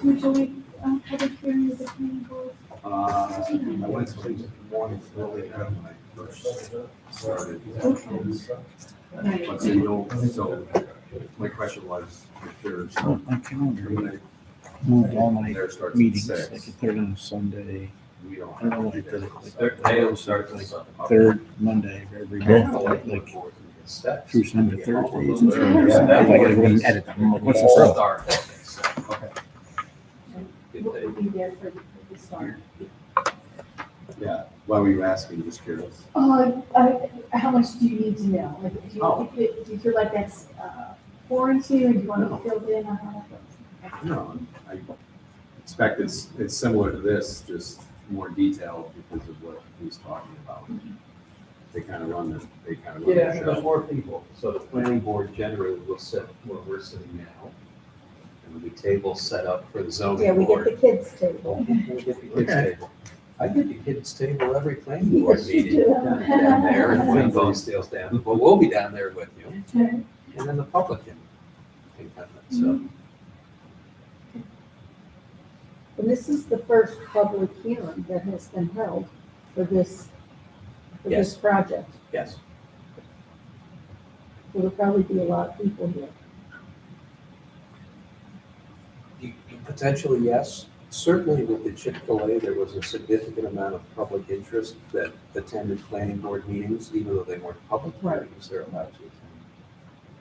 Usually, public hearing with the planning board. I went to the morning early when I first started. Right. But so my question was, if there's, Oh, my calendar moved all my there starts at meetings. I 6, could put it on a Sunday. we don't I don't know have if to it be did it there. like They'll start like third Monday of every month, like through Sunday, Thursdays. And Fridays. Yeah. I gotta go and edit them. I'm like, what's the All problem? start. Okay. We'll be there for the start. Yeah, why were you asking, just curious? How much do you need to know? Like, do you feel like that's foreign to you, or do you want to be filled in on how that goes? No, I expect it's similar to this, just more detailed because of what he's talking about. They kind of run the Yeah, show. there's more people. So the planning board generally will sit where we're sitting now. And there'll be tables set up for the zoning Yeah, we get board. the kids table. We get the kids Okay. table. I get the kids table every planning board Yes, you meeting do. down there and when those deals down. But we'll be down there with you. And then the public can come in. So And this is the first public hearing that has been held for this Yes. project. yes. There will probably be a lot of people here. Potentially, yes. Certainly with the Chick-fil-A, there was a significant amount of public interest that attended planning board meetings, even though they weren't public meetings, they're allowed to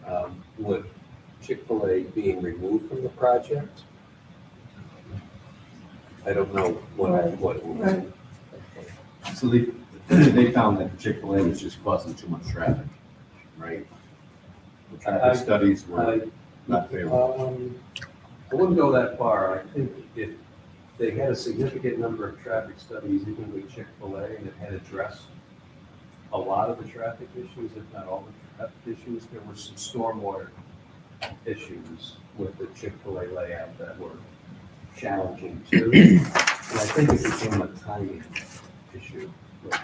attend. With Chick-fil-A being removed from the project, I don't know Right. what it will be. Right. So they found that Chick-fil-A was just causing too much traffic, right? The traffic studies were not favorable. I wouldn't go that far. I think if they had a significant number of traffic studies, even with Chick-fil-A, and it had addressed a lot of the traffic issues, if not all the traffic issues, there were some stormwater issues with the Chick-fil-A layout that were challenging too. And I think it became a timing issue, with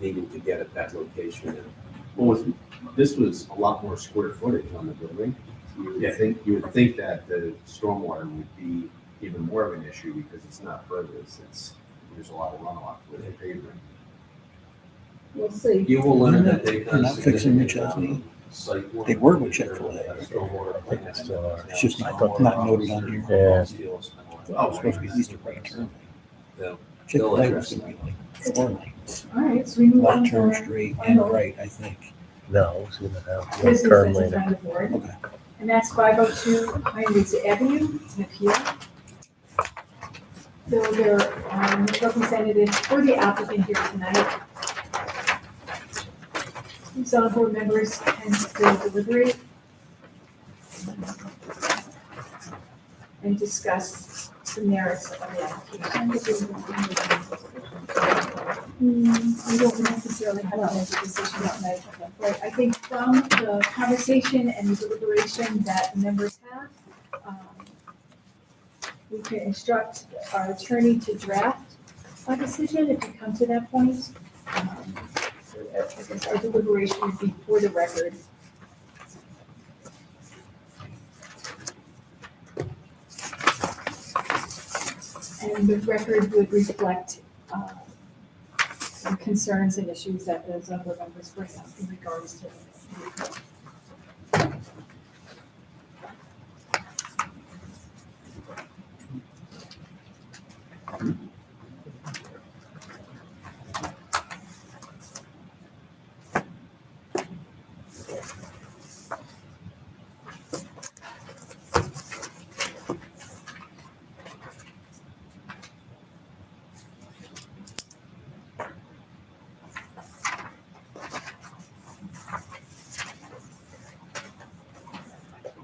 needing to get at that location. And Well, this was a lot more square footage on the building. Yeah. You would think that the stormwater would be even more of an issue because it's not pervious, there's a lot of runoff with the pavement. We'll see. You will learn that they've They're done not fixing the significant Chesney. site work. They were with Chick-fil-A. Stormwater plan. It's just not noted on here. Yeah. Oh, it's supposed to be at least a right turn. They'll Chick-fil-A address was gonna be like 4 lanes. All right, so we move on Left to turn our straight and final right, I think. No, see that now. business Turn that's in later. front of the board. Okay. And that's 502 Pine Avenue, it's an appeal. So there are no representatives for the applicant here tonight. Zone board members can still deliberate and discuss the merits of the application. We don't necessarily have to make a decision tonight, but I think from the conversation and the deliberation that the members have, we can instruct our attorney to draft a decision if we come to that point. So I guess our deliberation would be for the record. And the record would reflect some concerns and issues that those other members bring up in regards to the appeal.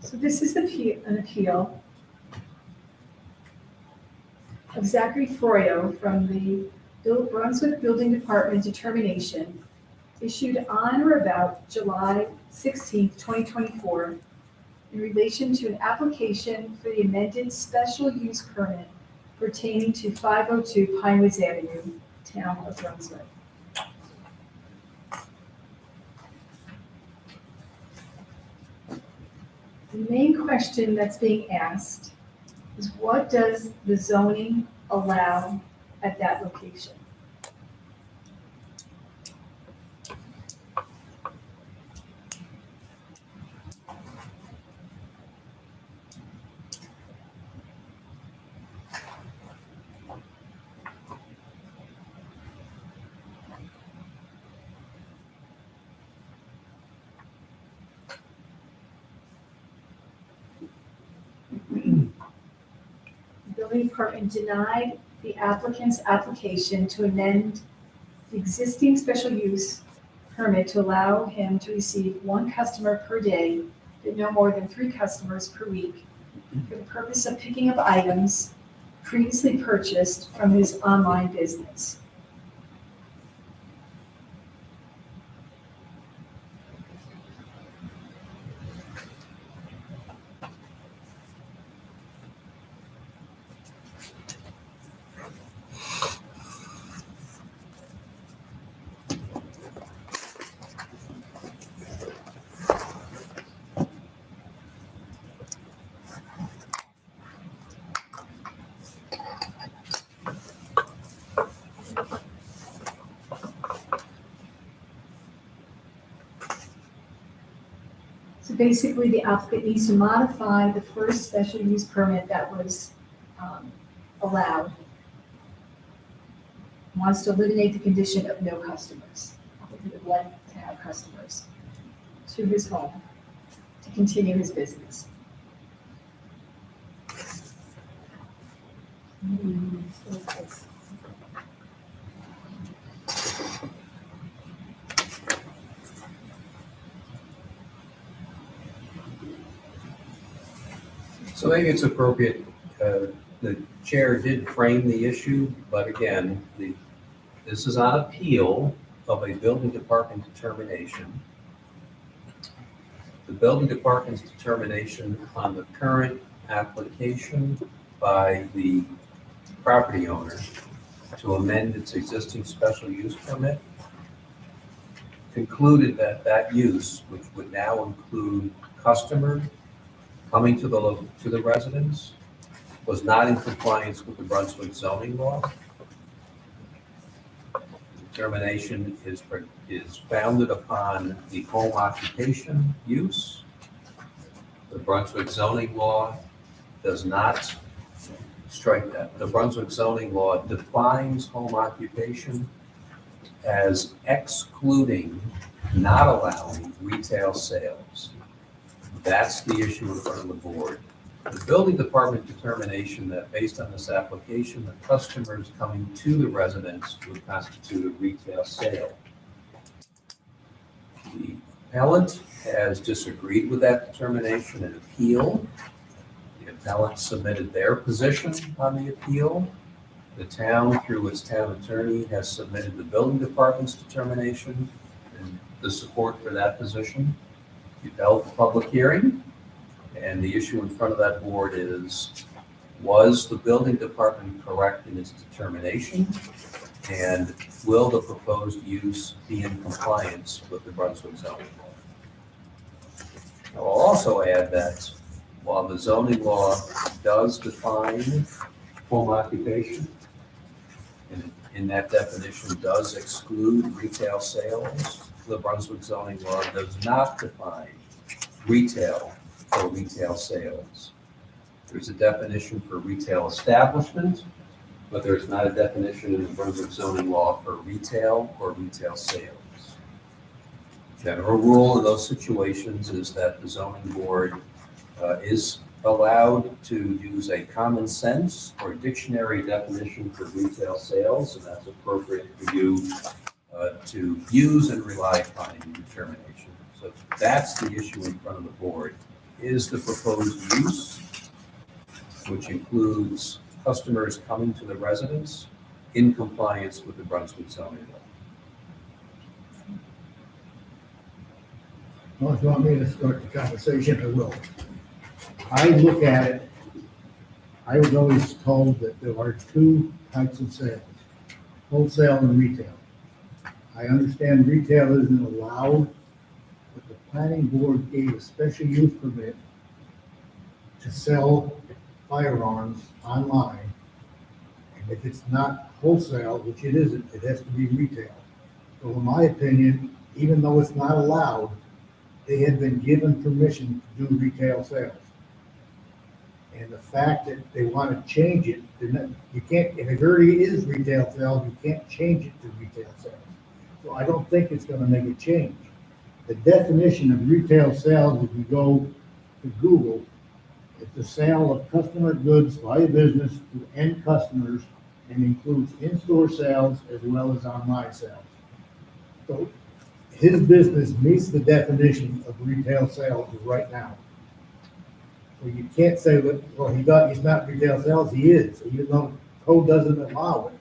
So this is an appeal of Zachary Froyo from the Brunswick Building Department determination issued on or about July 16th, 2024, in relation to an application for the amended special use permit pertaining to 502 Pinewoods Avenue, Town of Brunswick. The main question that's being asked is what does the zoning allow at that location? The building department denied the applicant's application to amend the existing special use permit to allow him to receive one customer per day, but no more than 3 customers per week, for the purpose of picking up items previously purchased from his online business. So basically, the applicant needs to modify the first special use permit that was allowed. Wants to eliminate the condition of no customers. He would like to have customers to his home to continue his business. So maybe it's appropriate, the chair did frame the issue, but again, this is on appeal of a building department determination. The building department's determination on the current application by the property owner to amend its existing special use permit concluded that that use, which would now include customers coming to the residence, was not in compliance with the Brunswick zoning law. Determination is founded upon the home occupation use. The Brunswick zoning law does not strike that. The Brunswick zoning law defines home occupation as excluding, not allowing retail sales. That's the issue in front of the board. The building department determination that based on this application, the customers coming to the residence would constitute a retail sale. The appellant has disagreed with that determination and appeal. The appellant submitted their position on the appeal. The town, through its town attorney, has submitted the building department's determination and the support for that position. You've held a public hearing, and the issue in front of that board is, was the building department correct in its determination? And will the proposed use be in compliance with the Brunswick zoning law? I'll also add that while the zoning law does define home occupation, and in that definition does exclude retail sales, the Brunswick zoning law does not define retail or retail sales. There's a definition for retail establishment, but there's not a definition in the Brunswick zoning law for retail or retail sales. General rule in those situations is that the zoning board is allowed to use a common sense or dictionary definition for retail sales, and that's appropriate for you to use and rely upon in your determination. So that's the issue in front of the board. Is the proposed use, which includes customers coming to the residence, in compliance with the Brunswick zoning law? Well, if you want me to start the conversation, I will. I look at it, I was always told that there are 2 types of sales, wholesale and retail. I understand retail isn't allowed, but the planning board gave a special use permit to sell firearms online. And if it's not wholesale, which it isn't, it has to be retail. So in my opinion, even though it's not allowed, they had been given permission to do retail sales. And the fact that they want to change it, you can't, if it already is retail sales, you can't change it to retail sales. So I don't think it's gonna make a change. The definition of retail sales, if you go to Google, it's the sale of customer goods by a business to end customers and includes in-store sales as well as online sales. So his business meets the definition of retail sales right now. So you can't say that, well, he's not retail sales, he is, even though code doesn't allow it.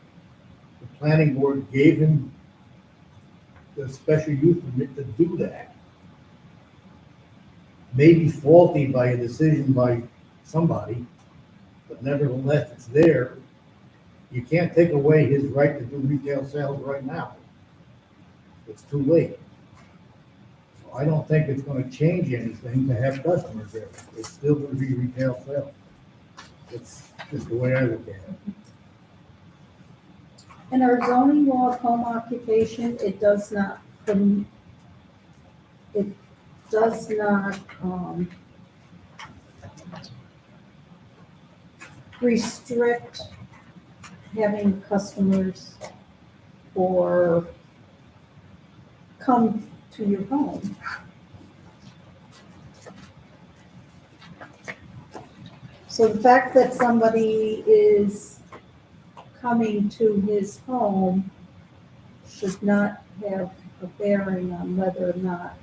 The planning board gave him the special use permit to do that. Maybe faulty by a decision by somebody, but nevertheless, it's there. You can't take away his right to do retail sales right now. It's too late. So I don't think it's gonna change anything to have customers there. It's still gonna be retail sales. It's just the way I look at it. In our zoning law of home occupation, it does not, restrict having customers or come to your home. So the fact that somebody is coming to his home should not have a bearing on whether or not,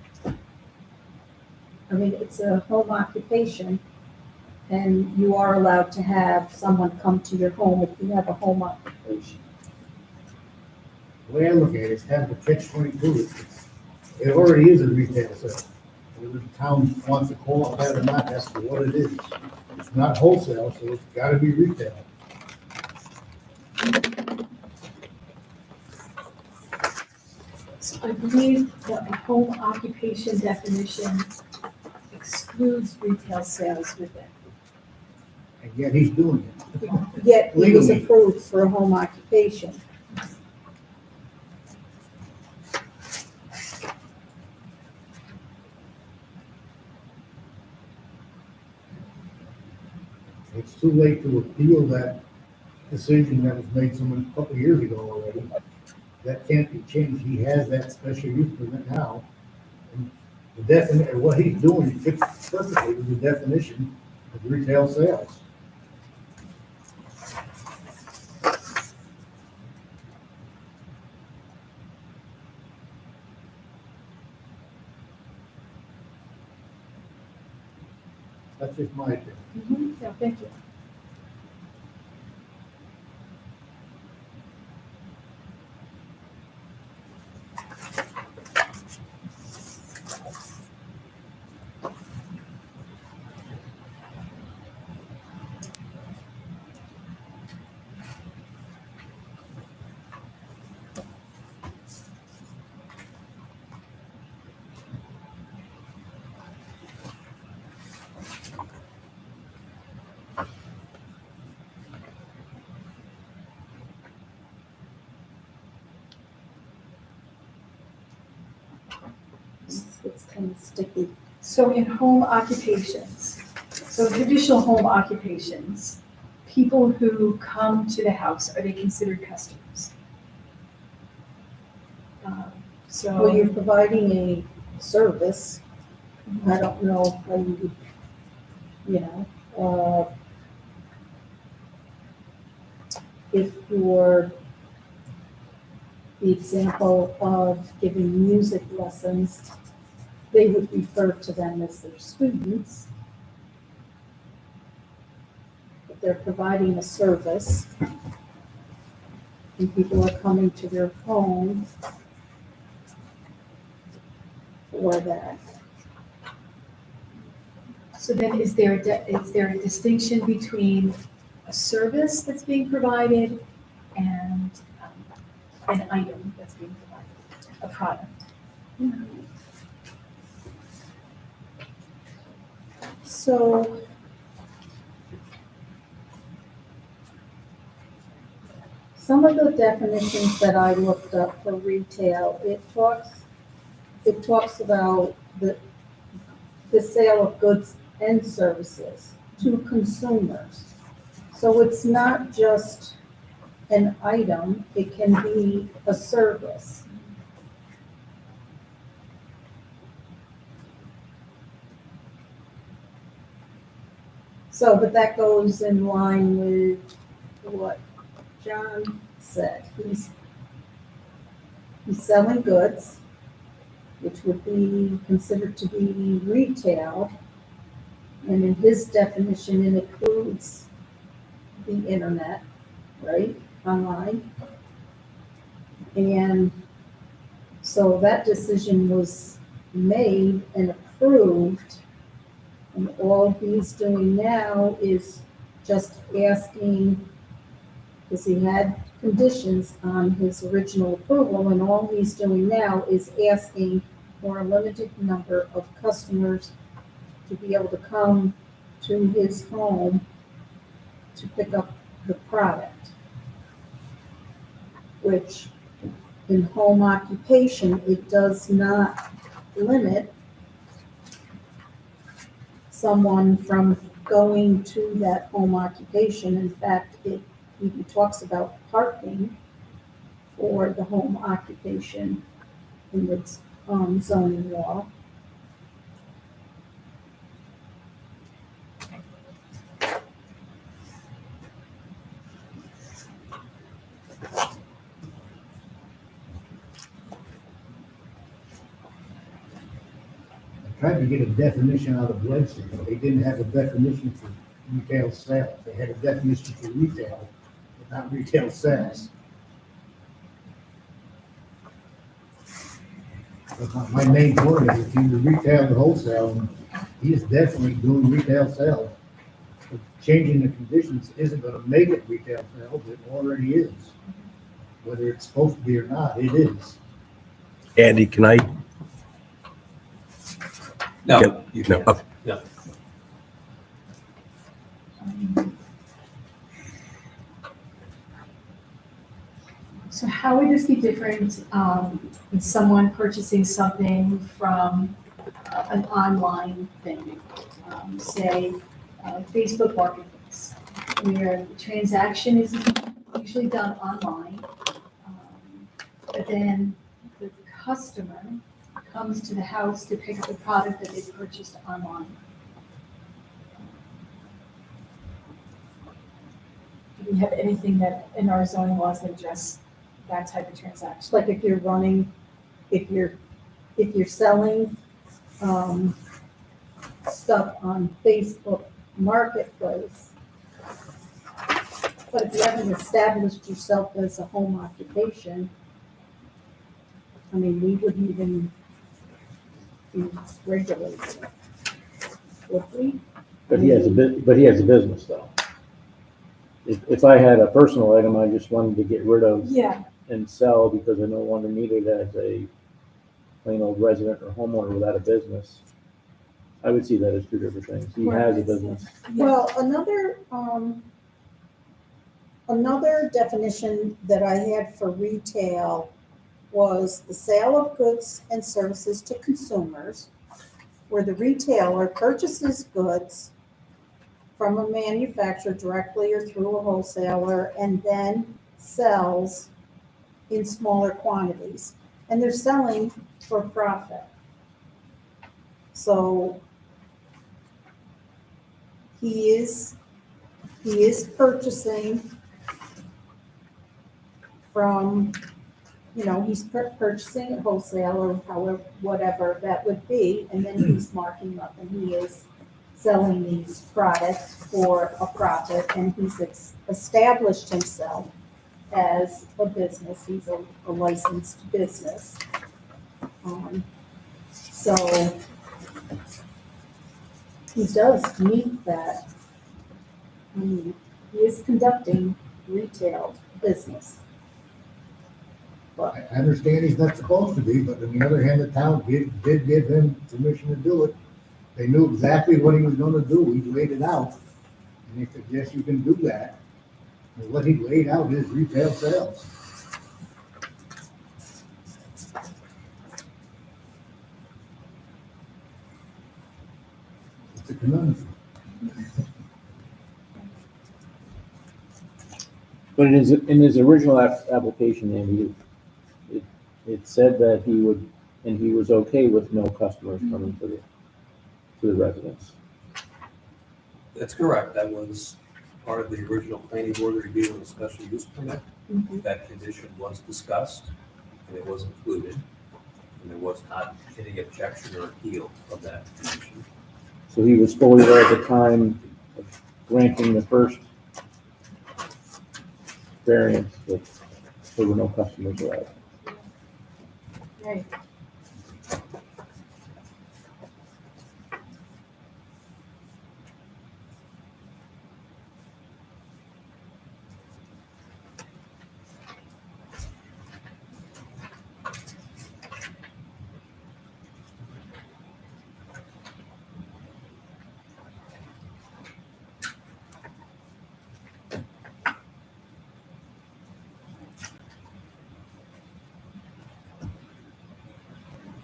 I mean, it's a home occupation, and you are allowed to have someone come to your home if you have a home occupation. The way I look at it, it's kind of a catch-22. It already is a retail sale. Whether the town wants to call it that or not, that's what it is. It's not wholesale, so it's gotta be retail. So I believe that the home occupation definition excludes retail sales with it. And yet he's doing it. Yet he was Legally. approved for a home occupation. It's too late to appeal that decision that was made a couple of years ago already. That can't be changed. He has that special use permit now. And the definition, what he's doing fits perfectly with the definition of retail sales. That's just my opinion. Yeah, thank you. It's kind of sticky. So in home occupations, so traditional home occupations, people who come to the house, are they considered customers? Well, you're So, providing a service. I don't know how if you're the example of giving music lessons, they would refer to them as their students. But they're providing a service, and people are coming to their home for that. so then is there a distinction between a service that's being provided and an item that's being provided, a product? So Some of the definitions that I looked up for retail, it talks about the sale of goods and services to consumers. So it's not just an item, it can be a service. So, but that goes in line with what John said. He's selling goods, which would be considered to be retail. And in his definition, it includes the internet, right, online. And so that decision was made and approved. And all he's doing now is just asking, because he had conditions on his original approval, and all he's doing now is asking for a limited number of customers to be able to come to his home to pick up the product, which in home occupation, it does not limit someone from going to that home occupation. In fact, it even talks about parking for the home occupation in its zoning law. Tried to get a definition out of Webster, but they didn't have a definition for retail sales. They had a definition for retail, but not retail sales. But my main point is if you retail and wholesale, and he is definitely doing retail sales. But changing the conditions isn't gonna make it retail sales, it already is. Whether it's supposed to be or not, it is. Andy, can I? No, Can- you No, can't. okay. No. So how would this be different in someone purchasing something from an online thing? Say, Facebook Marketplace, where the transaction is usually done online, but then the customer comes to the house to pick up the product that they purchased online. Do we have anything that in our zoning laws that address that type of transaction? It's like if you're running, if you're selling stuff on Facebook Marketplace, but if you haven't established yourself as a home occupation, I mean, we wouldn't even be regulated, would we? But he has a business though. If I had a personal item I just wanted to get rid of Yeah, and sell because I no longer need it as a plain old resident or homeowner without a business, I would see that as two different things. He has a business. Well, another definition that I had for retail was the sale of goods and services to consumers, where the retailer purchases goods from a manufacturer directly or through a wholesaler and then sells in smaller quantities. And they're selling for profit. So he is purchasing from, he's purchasing at wholesale or however, whatever that would be, and then he's marking up and he is selling these products for a profit, and he's established himself as a business. He's a licensed business. So he does meet that. I mean, he is conducting retail business. I understand he's not supposed to be, but on the other hand, the town did give him permission to do it. They knew exactly what he was gonna do, he laid it out, and they said, yes, you can do that. And what he laid out is retail sales. It's a conundrum. But in his original application, Andy, it said that he would, and he was okay with no customers coming to the residence. That's correct. That was part of the original planning board review of the special use permit. That condition was discussed and it was included. And there was not any objection or appeal of that condition. So he was fully aware at the time of granting the first variance that there were no customers allowed. Right.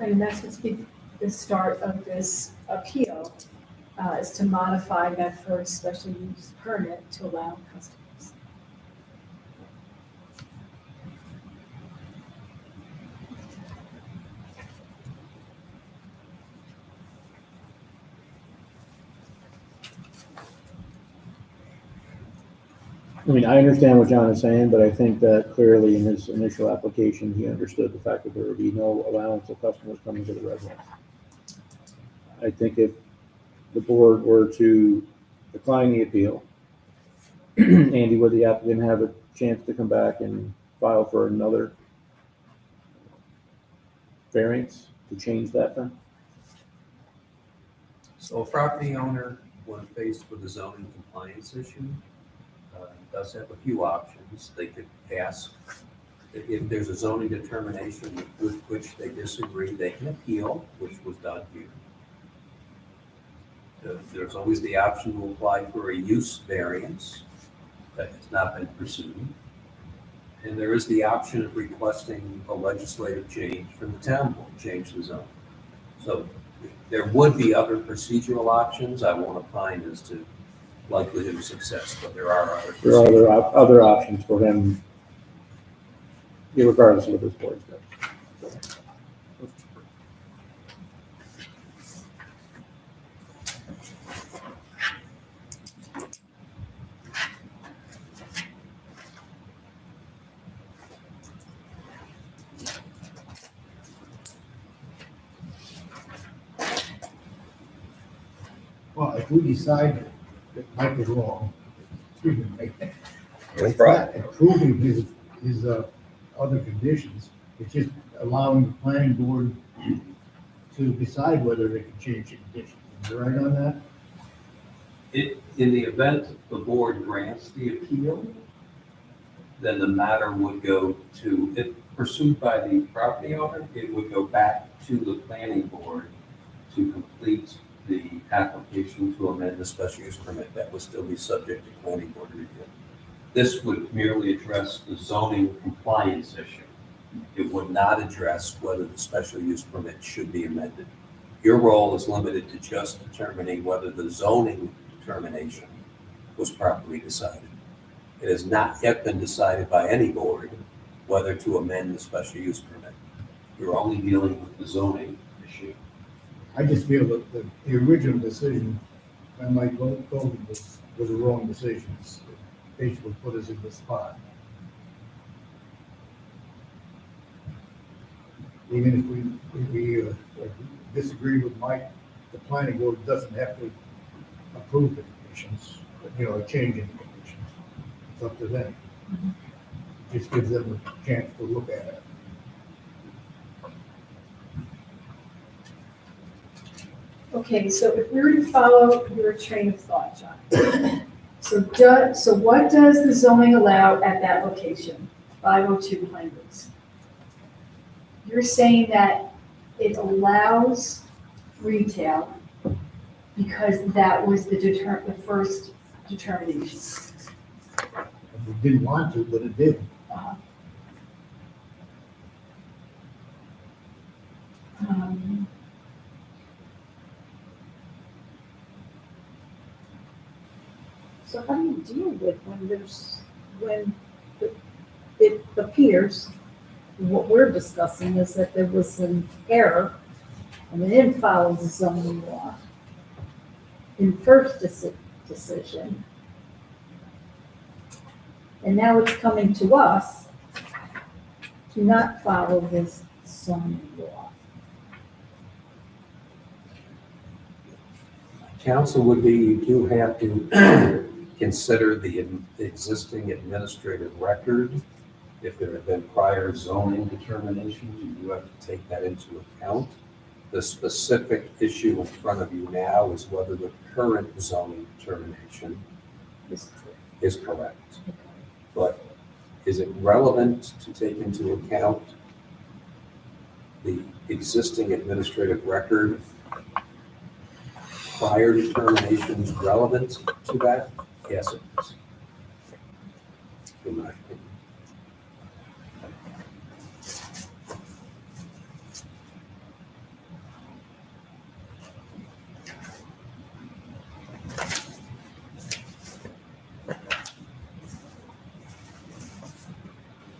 And that's what's been the start of this appeal, is to modify that first special use permit to allow customers. I mean, I understand what John is saying, but I think that clearly in his initial application, he understood the fact that there would be no allowance of customers coming to the residence. I think if the board were to decline the appeal, Andy, would the applicant have a chance to come back and file for another variance to change that then? So a property owner, when faced with a zoning compliance issue, does have a few options. They could ask, if there's a zoning determination with which they disagree, they can appeal, which was done here. There's always the option to apply for a use variance that has not been pursued. And there is the option of requesting a legislative change from the town board, change the zone. So there would be other procedural options. I won't opine as to likelihood of success, but there are other. There are other options for him, regardless of what this board does. Well, if we decide that Mike is wrong, excuse me, Mike, No it's problem. not improving his other conditions, it's just allowing the planning board to decide whether they can change the conditions. Am I right on that? In the event the board grants the appeal, then the matter would go to, if pursued by the property owner, it would go back to the planning board to complete the application to amend the special use permit. That would still be subject to planning board review. This would merely address the zoning compliance issue. It would not address whether the special use permit should be amended. Your role is limited to just determining whether the zoning determination was properly decided. It has not yet been decided by any board whether to amend the special use permit. You're only dealing with the zoning issue. I just feel that the original decision by Mike Golden was a wrong decision. It's basically put us in this spot. Even if we disagree with Mike, the planning board doesn't have to approve the conditions, a change in the conditions. It's up to them. It just gives them a chance to look at it. Okay, so if we were to follow your train of thought, John, so what does the zoning allow at that location, 502 Plainwoods? You're saying that it allows retail because that was the first determination. I It didn't want to, but it did. Um, So how do you deal with when it appears, what we're discussing is that there was an error and they didn't follow the zoning law in first decision. And now it's coming to us to not follow this zoning law. Council would be, you do have to consider the existing administrative record. If there have been prior zoning determinations, you do have to take that into account. The specific issue in front of you now is whether the current zoning determination is correct. But is it relevant to take into account the existing administrative record? Prior determinations relevant to that? Yes, it is. In my opinion.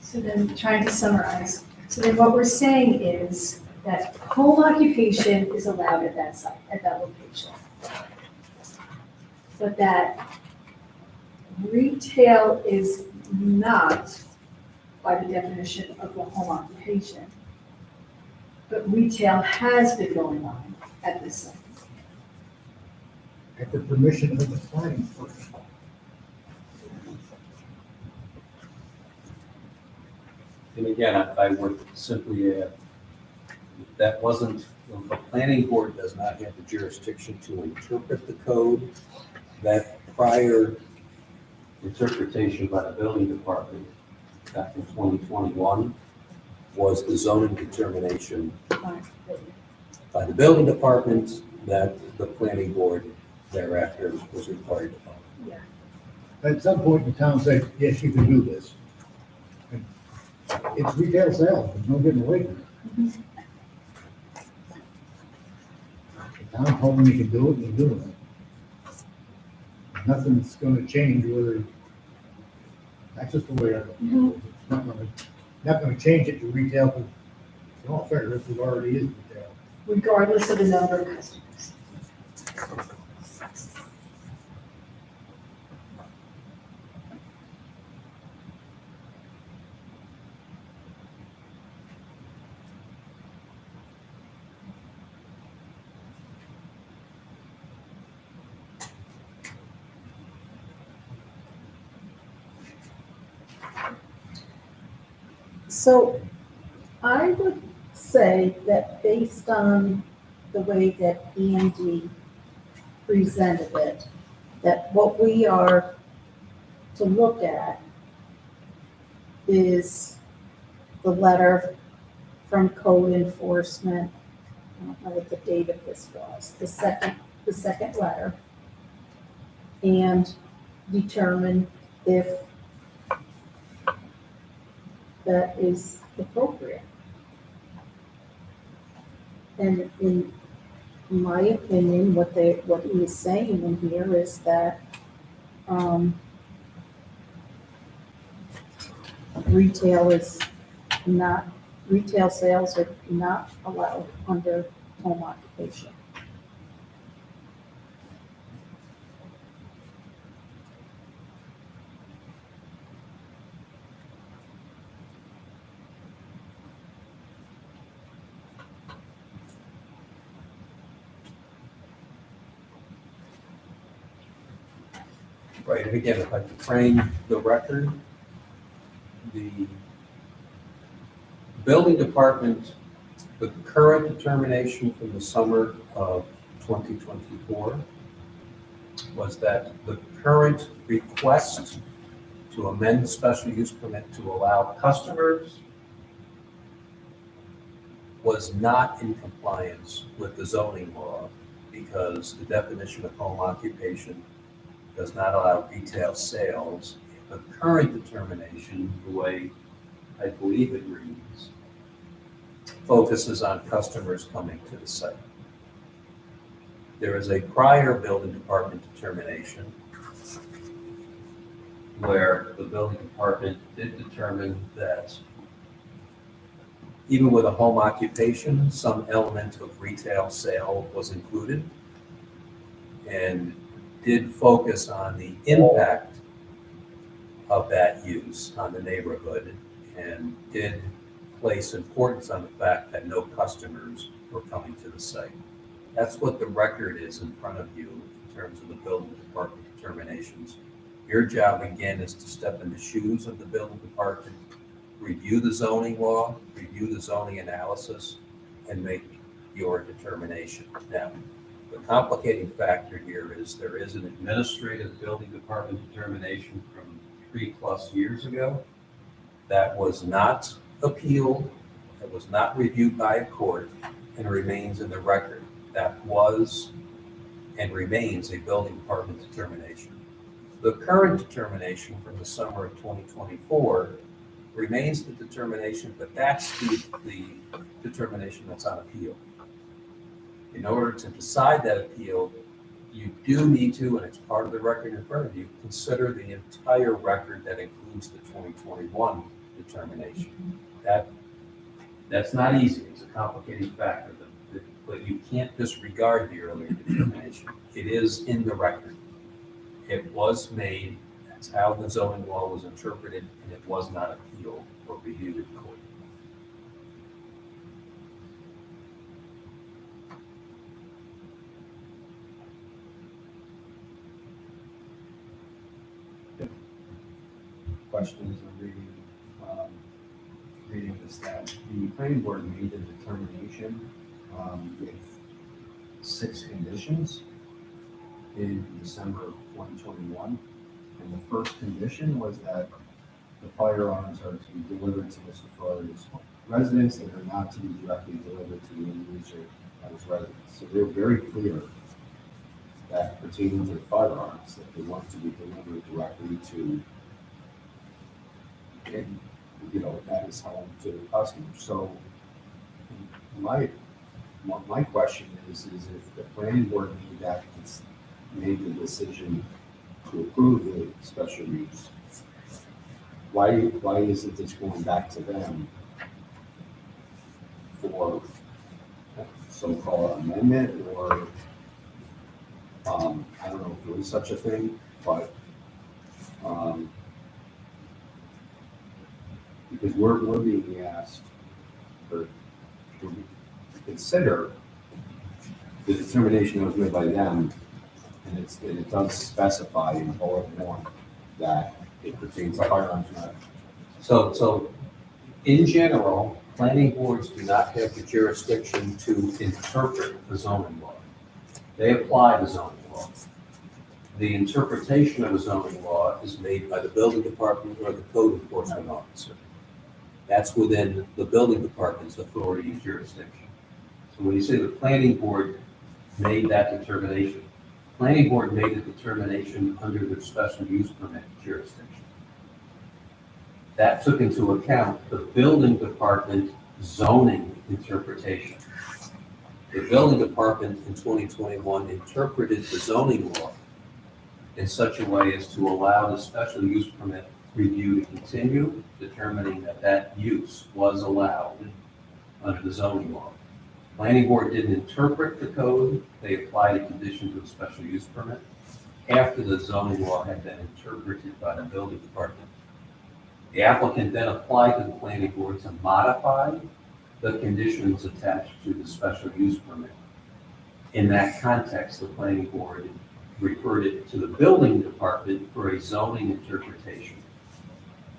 So then, trying to summarize, so then what we're saying is that home occupation is allowed at that site, at that location. But that retail is not, by the definition of the home occupation. But retail has been going on at this site. At the permission of the planning board. And again, I would simply add, that wasn't, the planning board does not have the jurisdiction to interpret the code. That prior interpretation by the building department back in 2021 was the zoning determination by the building department that the planning board thereafter was required to follow. At some point, the town said, yes, you can do this. And it's retail sales, there's no getting away from it. The town told them you can do it, and they're doing it. Nothing's gonna change whether, that's just the way I look at it. It's not gonna change it to retail, because in all fairness, it already is retail. Regardless of the number of customers. So I would say that based on the way that Andy presented it, that what we are to look at is the letter from code enforcement. I don't know what the date of this was, the second letter. And determine if that is appropriate. And in my opinion, what he is saying in here is that, retail sales are not allowed under home occupation. Right, and again, if I could frame the record, the building department, the current determination from the summer of 2024 was that the current request to amend the special use permit to allow customers was not in compliance with the zoning law because the definition of home occupation does not allow retail sales The current determination, the way I believe it reads, focuses on customers coming to the site. There is a prior building department determination where the building department did determine that even with a home occupation, some element of retail sale was included, and did focus on the impact of that use on the neighborhood, and did place importance on the fact that no customers were coming to the site. That's what the record is in front of you in terms of the building department determinations. Your job, again, is to step in the shoes of the building department, review the zoning law, review the zoning analysis, and make your determination. Now, the complicating factor here is there is an administrative building department determination from 3+ years ago that was not appealed, that was not reviewed by a court, and remains in the record. That was and remains a building department determination. The current determination from the summer of 2024 remains the determination, but that's the determination that's on appeal. In order to decide that appeal, you do need to, and it's part of the record in front of you, consider the entire record that includes the 2021 determination. That's not easy. It's a complicating factor, but you can't disregard the earlier determination. It is in the record. It was made. That's how the zoning law was interpreted, and it was not appealed or reviewed in court. Questions on reading this, that the planning board made a determination with 6 conditions in December of 2021. And the first condition was that the firearms are to be delivered to Mr. Ferrari's residence and are not to be directly delivered to the end user at his residence. So they're very clear that pertaining to the firearms, that they want to be delivered directly to, and, that is home to the customer. So my question is if the planning board made the decision to approve the special use, why isn't this going back to them for so-called amendment, or I don't know if there is such a thing, but because we're being asked to consider the determination that was made by them, and it does specify in bullet 1 that it pertains to firearms. So in general, planning boards do not have the jurisdiction to interpret the zoning law. They apply the zoning law. The interpretation of the zoning law is made by the building department or the code enforcement officer. That's within the building department's authority and jurisdiction. So when you say the planning board made that determination, planning board made a determination under their special use permit jurisdiction. That took into account the building department zoning interpretation. The building department in 2021 interpreted the zoning law in such a way as to allow the special use permit review to continue, determining that use was allowed under the zoning law. Planning board didn't interpret the code. They applied a condition to a special use permit after the zoning law had been interpreted by the building department. The applicant then applied to the planning board to modify the conditions attached to the special use permit. In that context, the planning board referred it to the building department for a zoning interpretation.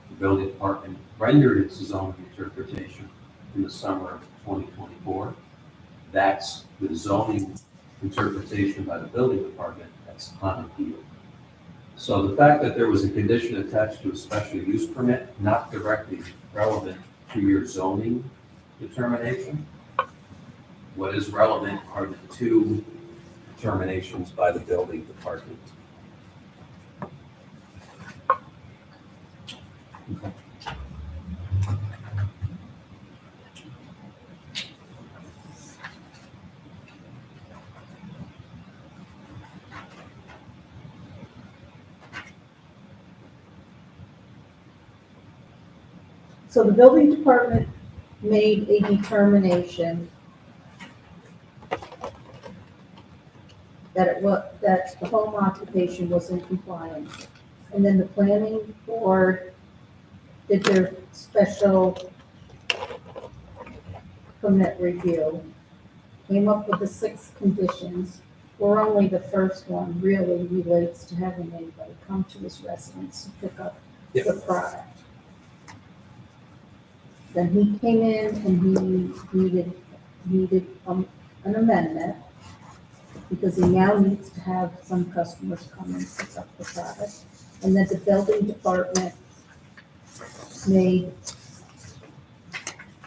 The building department rendered its zoning interpretation in the summer of 2024. That's the zoning interpretation by the building department that's on appeal. So the fact that there was a condition attached to a special use permit, not directly relevant to your zoning determination. What is relevant are the 2 determinations by the building department. So the building department made a determination that the home occupation was in compliance. And then the planning board did their special permit review, came up with the 6 conditions, where only the first one really relates to having anybody come to his residence to pick up Yep. the product. Then he came in and he needed an amendment, because he now needs to have some customers come and pick up the product. And then the building department made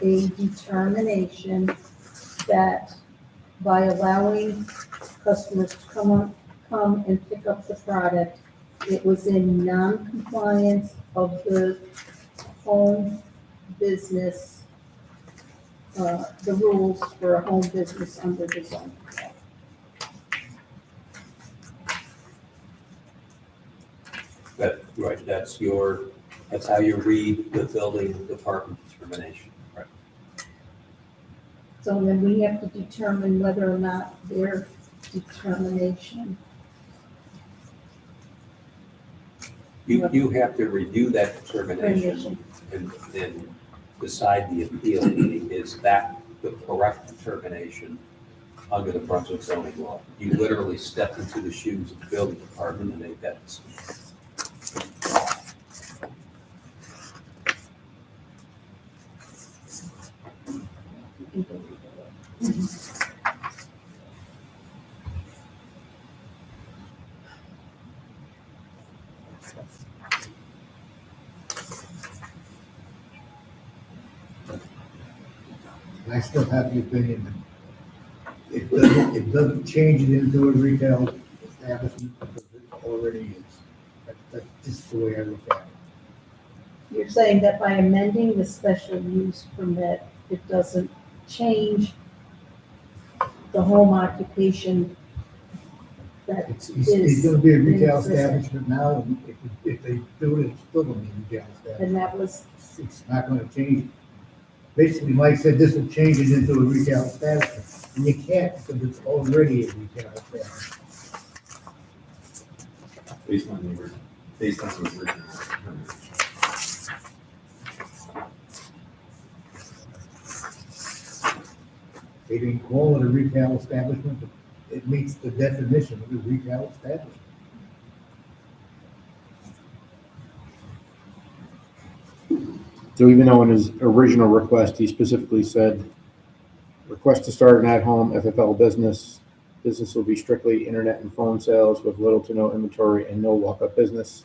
a determination that by allowing customers to come and pick up the product, it was in non-compliance of the home business, the rules for a home business under the zoning law. Right, that's how you read the building department determination. Right. So then we have to determine whether or not their determination. You have to review that determination and then decide the appeal, meaning is that the correct determination under the Brunswick zoning law? You literally step into the shoes of the building department and make that decision. I still have the opinion that it doesn't change it into a retail establishment because it already is. That's just the way I look at it. You're saying that by amending the special use permit, it doesn't change the home occupation that It's is, gonna be a retail existing. establishment now, and if they do it, it's still gonna be a retail establishment. and that was, It's not gonna change. Basically, Mike said this will change it into a retail establishment, and you can't, because it's already a retail establishment. Based on the original determination. They didn't call it a retail establishment, but it meets the definition of a retail establishment. So even though in his original request, he specifically said, request to start an at-home FFL business. Business will be strictly internet and phone sales with little to no inventory and no walk-up business,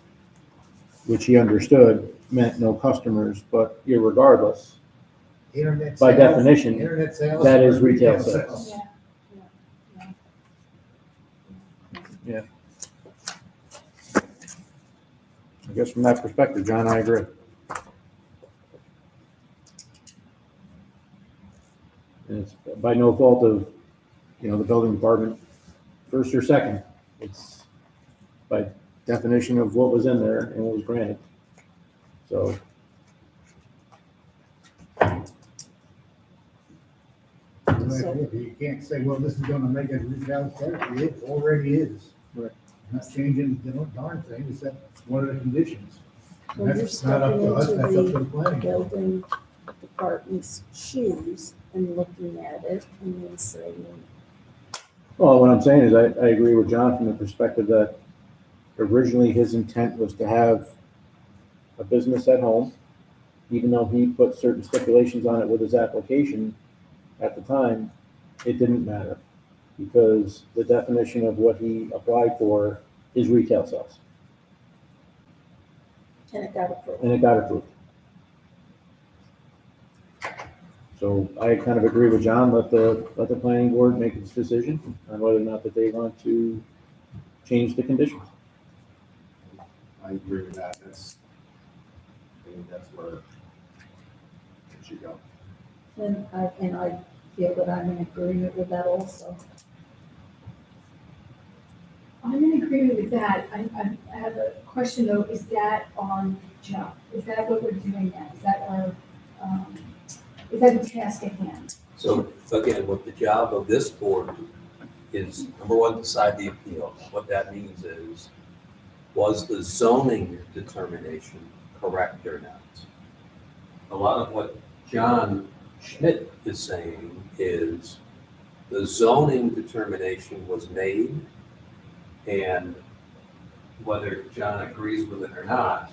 which he understood meant no customers, but irregardless, Internet by sales- definition, internet sales that are is retail sales. yeah. I guess from that perspective, John, I agree. And it's by no fault of, the building department, first or second. It's by definition of what was in there and what was granted. So. You can't say, well, this is gonna make it a retail establishment, it already is. Right. Not changing the darn thing, is that one of the conditions. Well, you're That's not up stepping to us, into that's up to the the planning board. building department's shoes and looking at it and then saying, Well, what I'm saying is I agree with John from the perspective that originally his intent was to have a business at home, even though he put certain stipulations on it with his application at the time, it didn't matter because the definition of what he applied for is retail sales, and it got approved. and it got approved. So I kind of agree with John, let the planning board make its decision on whether or not that they want to change the conditions. I agree with that, that's, opinion, that's where it should go. And I feel that I'm in agreement with that also. I'm in agreement with that. I have a question though, is that on job? Is that what we're doing now? Is that our, is that the task at hand? So again, what the job of this board is, number one, decide the appeal. What that means is, was the zoning determination correct or not? A lot of what John Schmidt is saying is the zoning determination was made, and whether John agrees with it or not,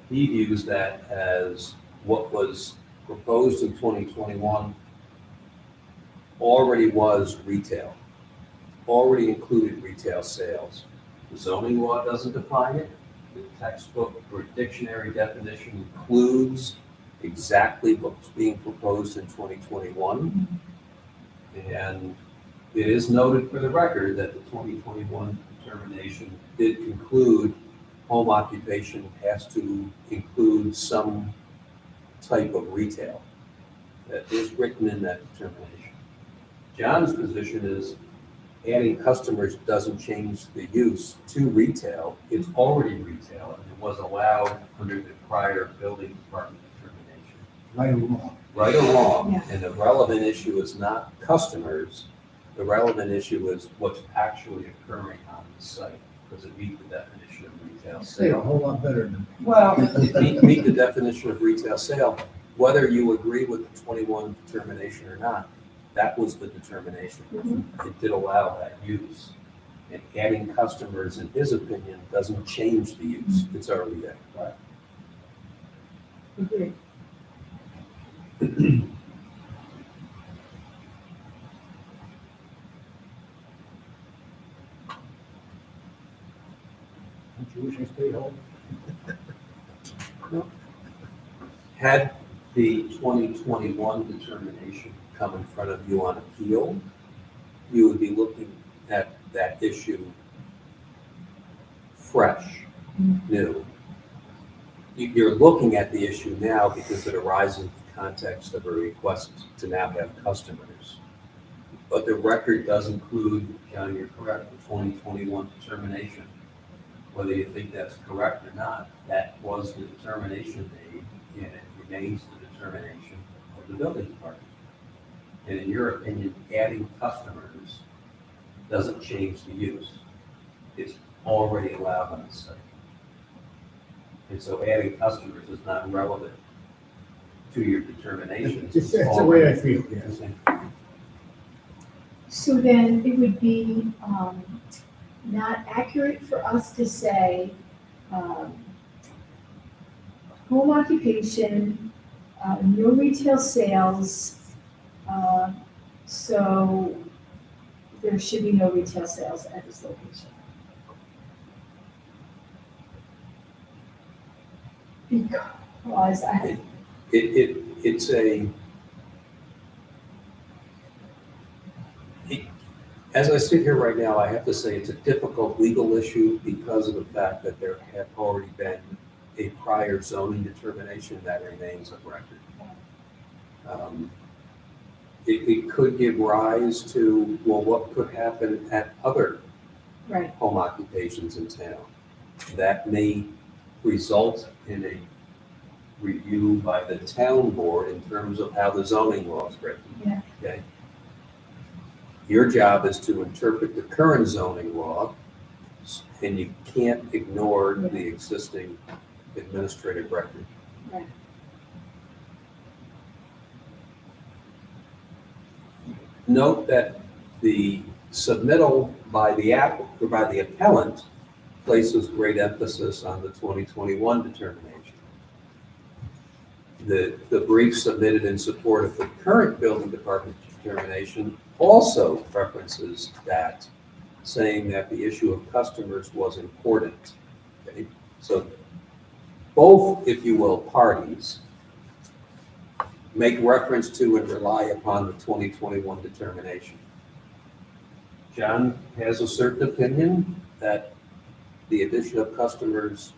he views that as what was proposed in 2021 already was retail, already included retail sales. The zoning law doesn't define it. The textbook or dictionary definition includes exactly what's being proposed in 2021. And it is noted for the record that the 2021 determination did conclude home occupation has to include some type of retail. That is written in that determination. John's position is adding customers doesn't change the use to retail. It's already retail, and it was allowed under the prior building department determination. Right or wrong. Right or wrong, Yeah. and the relevant issue is not customers, the relevant issue is what's actually occurring on the site. Does it meet the definition of retail Say a sale? whole lot better than. Well, Meet the definition of retail sale, whether you agree with the 21 determination or not. That was the determination. It did allow that use. And adding customers, in his opinion, doesn't change the use. It's already there. Agreed. Don't you wish I stayed home? Had the 2021 determination come in front of you on appeal, you would be looking at that issue fresh, new. You're looking at the issue now because it arises in the context of a request to now have customers. But the record does include, John, you're correct, the 2021 determination. Whether you think that's correct or not, that was the determination made, and it remains the determination of the building department. And in your opinion, adding customers doesn't change the use. It's already allowed on the site. And so adding customers is not relevant to your determination. That's the way I feel, yes. So then it would be not accurate for us to say home occupation, no retail sales, so there should be no retail sales at this location. Because It's as I sit here right now, I have to say it's a difficult legal issue because of the fact that there have already been a prior zoning determination that remains of record. It could give rise to, well, what could happen at other right. home occupations in town? That may result in a review by the town board in terms of how the zoning law is written. Yeah. Okay? Your job is to interpret the current zoning law, and you can't ignore the existing administrative record. Right. Note that the submittal by the appellant places great emphasis on the 2021 determination. The brief submitted in support of the current building department determination also references that, saying that the issue of customers was important. Okay? So both, if you will, parties make reference to and rely upon the 2021 determination. John has a certain opinion that the addition of customers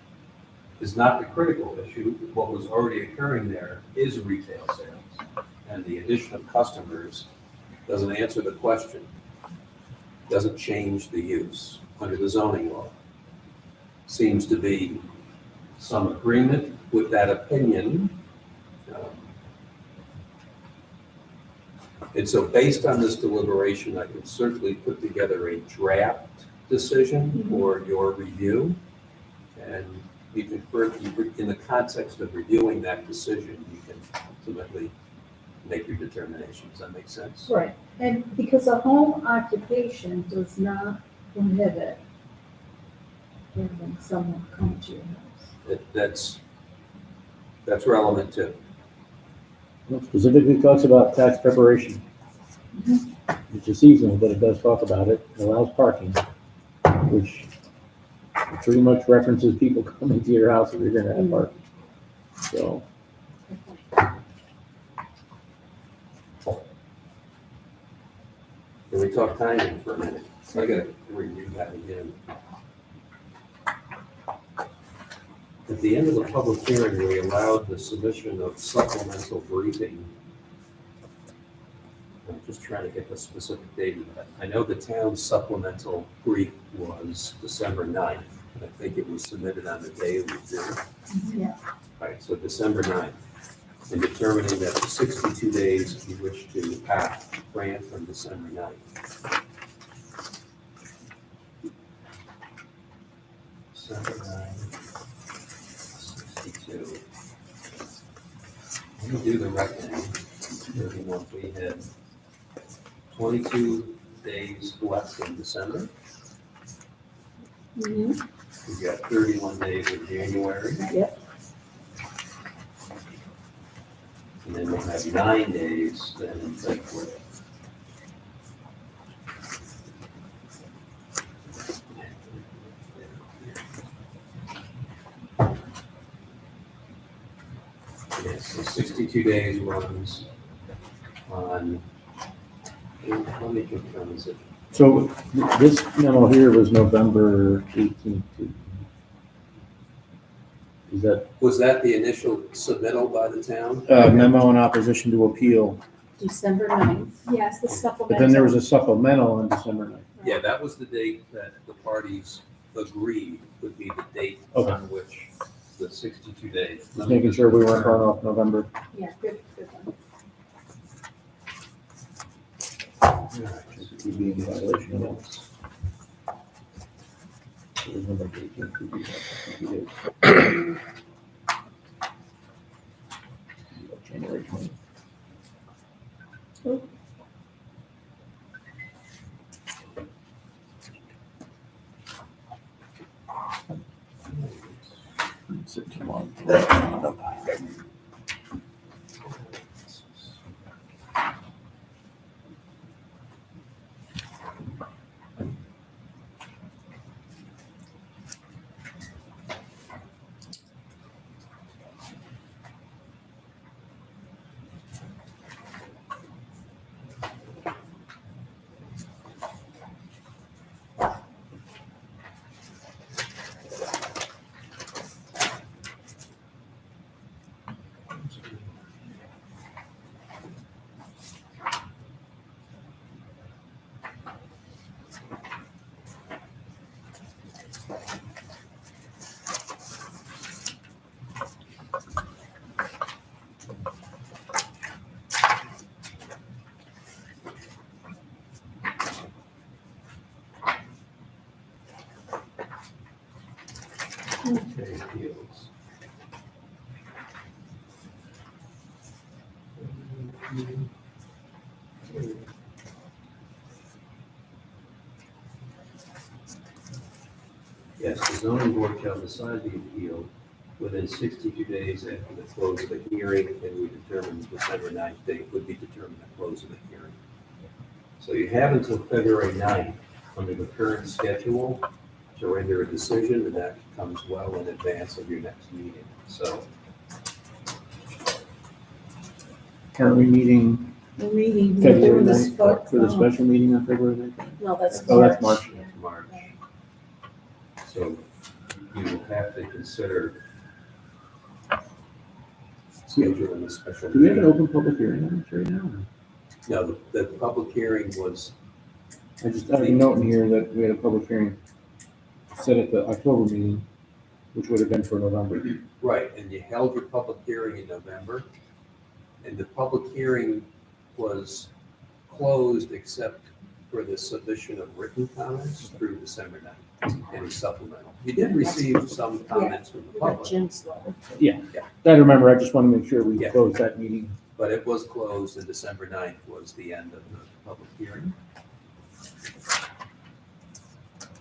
is not the critical issue. What was already occurring there is retail sales. And the addition of customers doesn't answer the question, doesn't change the use under the zoning law. Seems to be some agreement with that opinion. And so based on this deliberation, I could certainly put together a draft decision for your review. And you can, in the context of reviewing that decision, you can ultimately make your determination. Does that make sense? Right, and because a home occupation does not prohibit having someone come to your house. That's relevant too. It specifically talks about tax preparation, which is seasonal, but it does talk about it. It allows parking, which pretty much references people coming to your house if you're gonna have parking. So, Can we talk timing for a minute? So I gotta review that again. At the end of the public hearing, we allowed the submission of supplemental briefing. I'm just trying to get the specific date of that. I know the town's supplemental brief was December 9th. I think it was submitted on the day we did. Yeah. Right, so December 9th. In determining that the 62 days you wish to act ran from December 9th. December 9th, 62. Let me do the reckoning. We had 22 days left in December. Mm-hmm. We got 31 days in January. Yep. And then we'll have 9 days then in February. Yes, so 62 days runs on, let me confirm, is it? so this memo here was November 18th. Is that Was that the initial submittal by the town? memo in opposition to appeal? December 9th. Yes, the supplemental. But then there was a supplemental on December 9th. Yeah, that was the date that the parties agreed would be the date Okay. on which the 62 days. Just making sure we weren't run off November. Yeah, good one. We'd be in violation of that. It was November 18th, we'd be back in 50 days. January 20th. It's too long. Okay, appeals. Yes, the zoning board shall decide the appeal within 62 days after the close of the hearing, and we determine the December 9th date would be determined at close of the hearing. So you have until February 9th under the current schedule to render a decision, and that comes well in advance of your next meeting. So Aren't we meeting We're meeting, we're February doing this 9th for the special meeting on February 9th? No, that's Oh, that's March. March. March. So you will have to consider scheduling a special Do we have an meeting. open public hearing on this right now? No, the public hearing was, I have a note in here that we had a public hearing set at the October meeting, which would have been for November. right, and you held your public hearing in November, and the public hearing was closed except for the submission of written comments through December 9th, any supplemental. You did receive some comments from the We got public, Jim's letter. I remember, I just want to make sure we Yeah. closed that meeting. but it was closed, and December 9th was the end of the public hearing.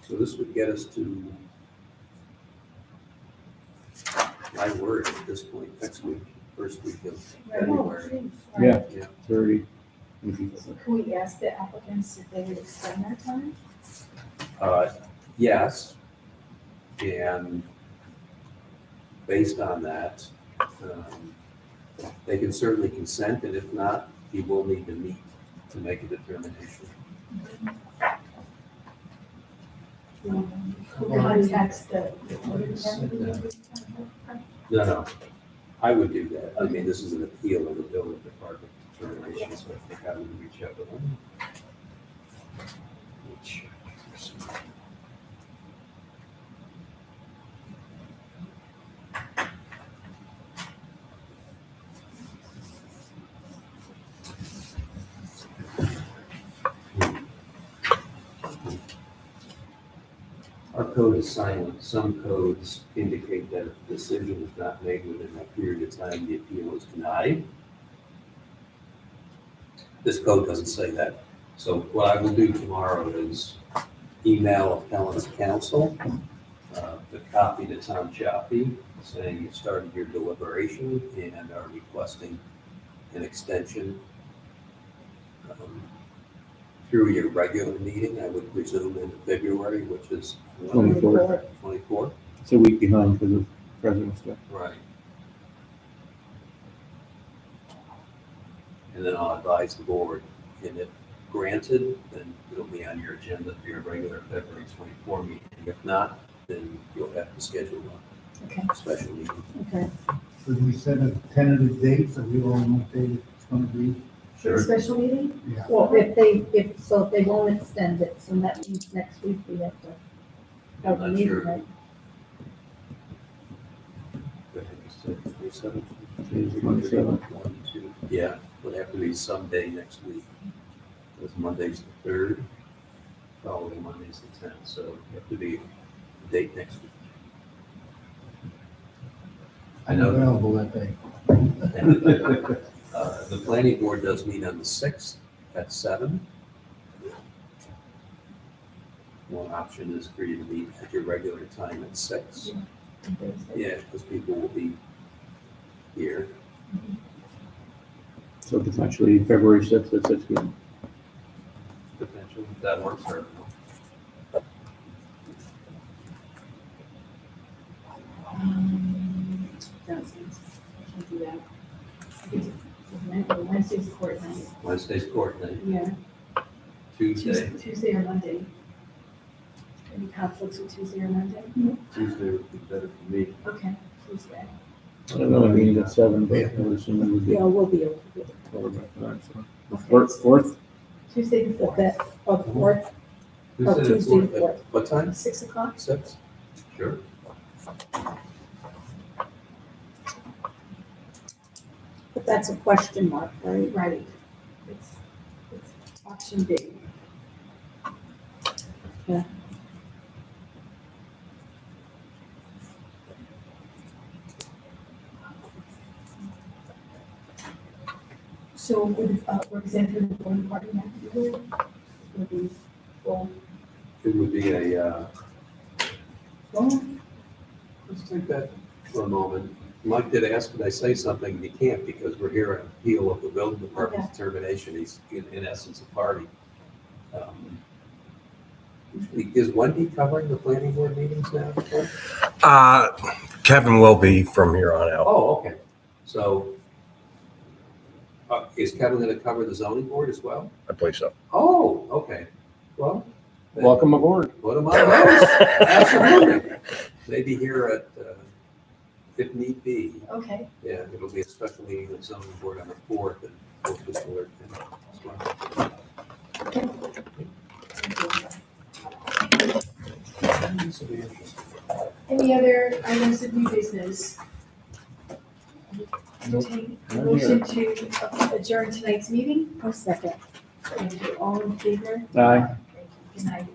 So this would get us to, my word, at this point, next week, first week of February. Yeah, Yeah. 30. Can we ask the applicants if they would extend their time? Yes, and based on that, they can certainly consent, and if not, he will need to meet to make a determination. Who contacts the building department? No, I would do that. I mean, this is an appeal of the building department determination, so I think I would reach out to them. Our code is silent. Some codes indicate that if the decision is not made within that period of time, the appeal is denied. This code doesn't say that. So what I will do tomorrow is email appellant's counsel, the copy to Tom Chaffee, saying you started your deliberation and are requesting an extension through your regular meeting, I would presume in February, which is 24th. 24th. It's a week behind because of President's Day. Right. And then I'll advise the board, and if granted, then it'll be on your agenda for your regular February 24 meeting. If not, then you'll have to schedule Okay. a special meeting. Okay. Should we set a tentative date so we all know what date it's gonna be? For the special meeting? Yeah. Well, if they won't extend it, so that means next week we have to have a I'm not meeting, sure. right? Go ahead, you said 27th? Today's 27th. 1, 2. Yeah, would have to be someday next week. Because Monday's the 3rd, following Monday's the 10th, so it have to be a date next week. I'm available that day. The planning board does meet on the 6th at 7. One option is for you to meet at your regular time at 6. Yeah, because people will be here. So potentially February 6th at 6 p.m. Potentially, if that works for everyone. Downstairs. Can't do that. I think Wednesday's court night. Wednesday's court night, Yeah. Tuesday. Tuesday or Monday. Any conflicts with Tuesday or Monday? Tuesday would be better for me. Okay, Tuesday. I don't know, a meeting at 7, but I would assume it would be Yeah, we'll be able to do it. covered by that, so. Okay. Fourth? Tuesday the But fourth, that, of course, Tuesday the Tuesday the 4th. 4th. What time? 6 o'clock? 6? Sure. but that's a question mark, right? Right. It's option B. So would representative of the board party have to be here? Would be full? It would be a, Well, let's take that for a moment. Mike did ask, could I say something? He can't because we're here on appeal of the building department's determination. He's in essence a party. Is Wendy covering the planning board meetings now? Kevin will be from here on out. Oh, okay. So is Kevin going to cover the zoning board as well? I believe so. Oh, okay. Well, then Welcome aboard. put him on notice. Absolutely. Maybe here at if need be. Okay, Yeah, it'll be a special meeting of zoning board on the 4th, and both this board can. any other items of new business? Entertain a motion to adjourn tonight's meeting. A second. Thank you. All in favor? Aye. Thank you. Good night.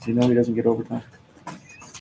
Do you know he doesn't get overtime?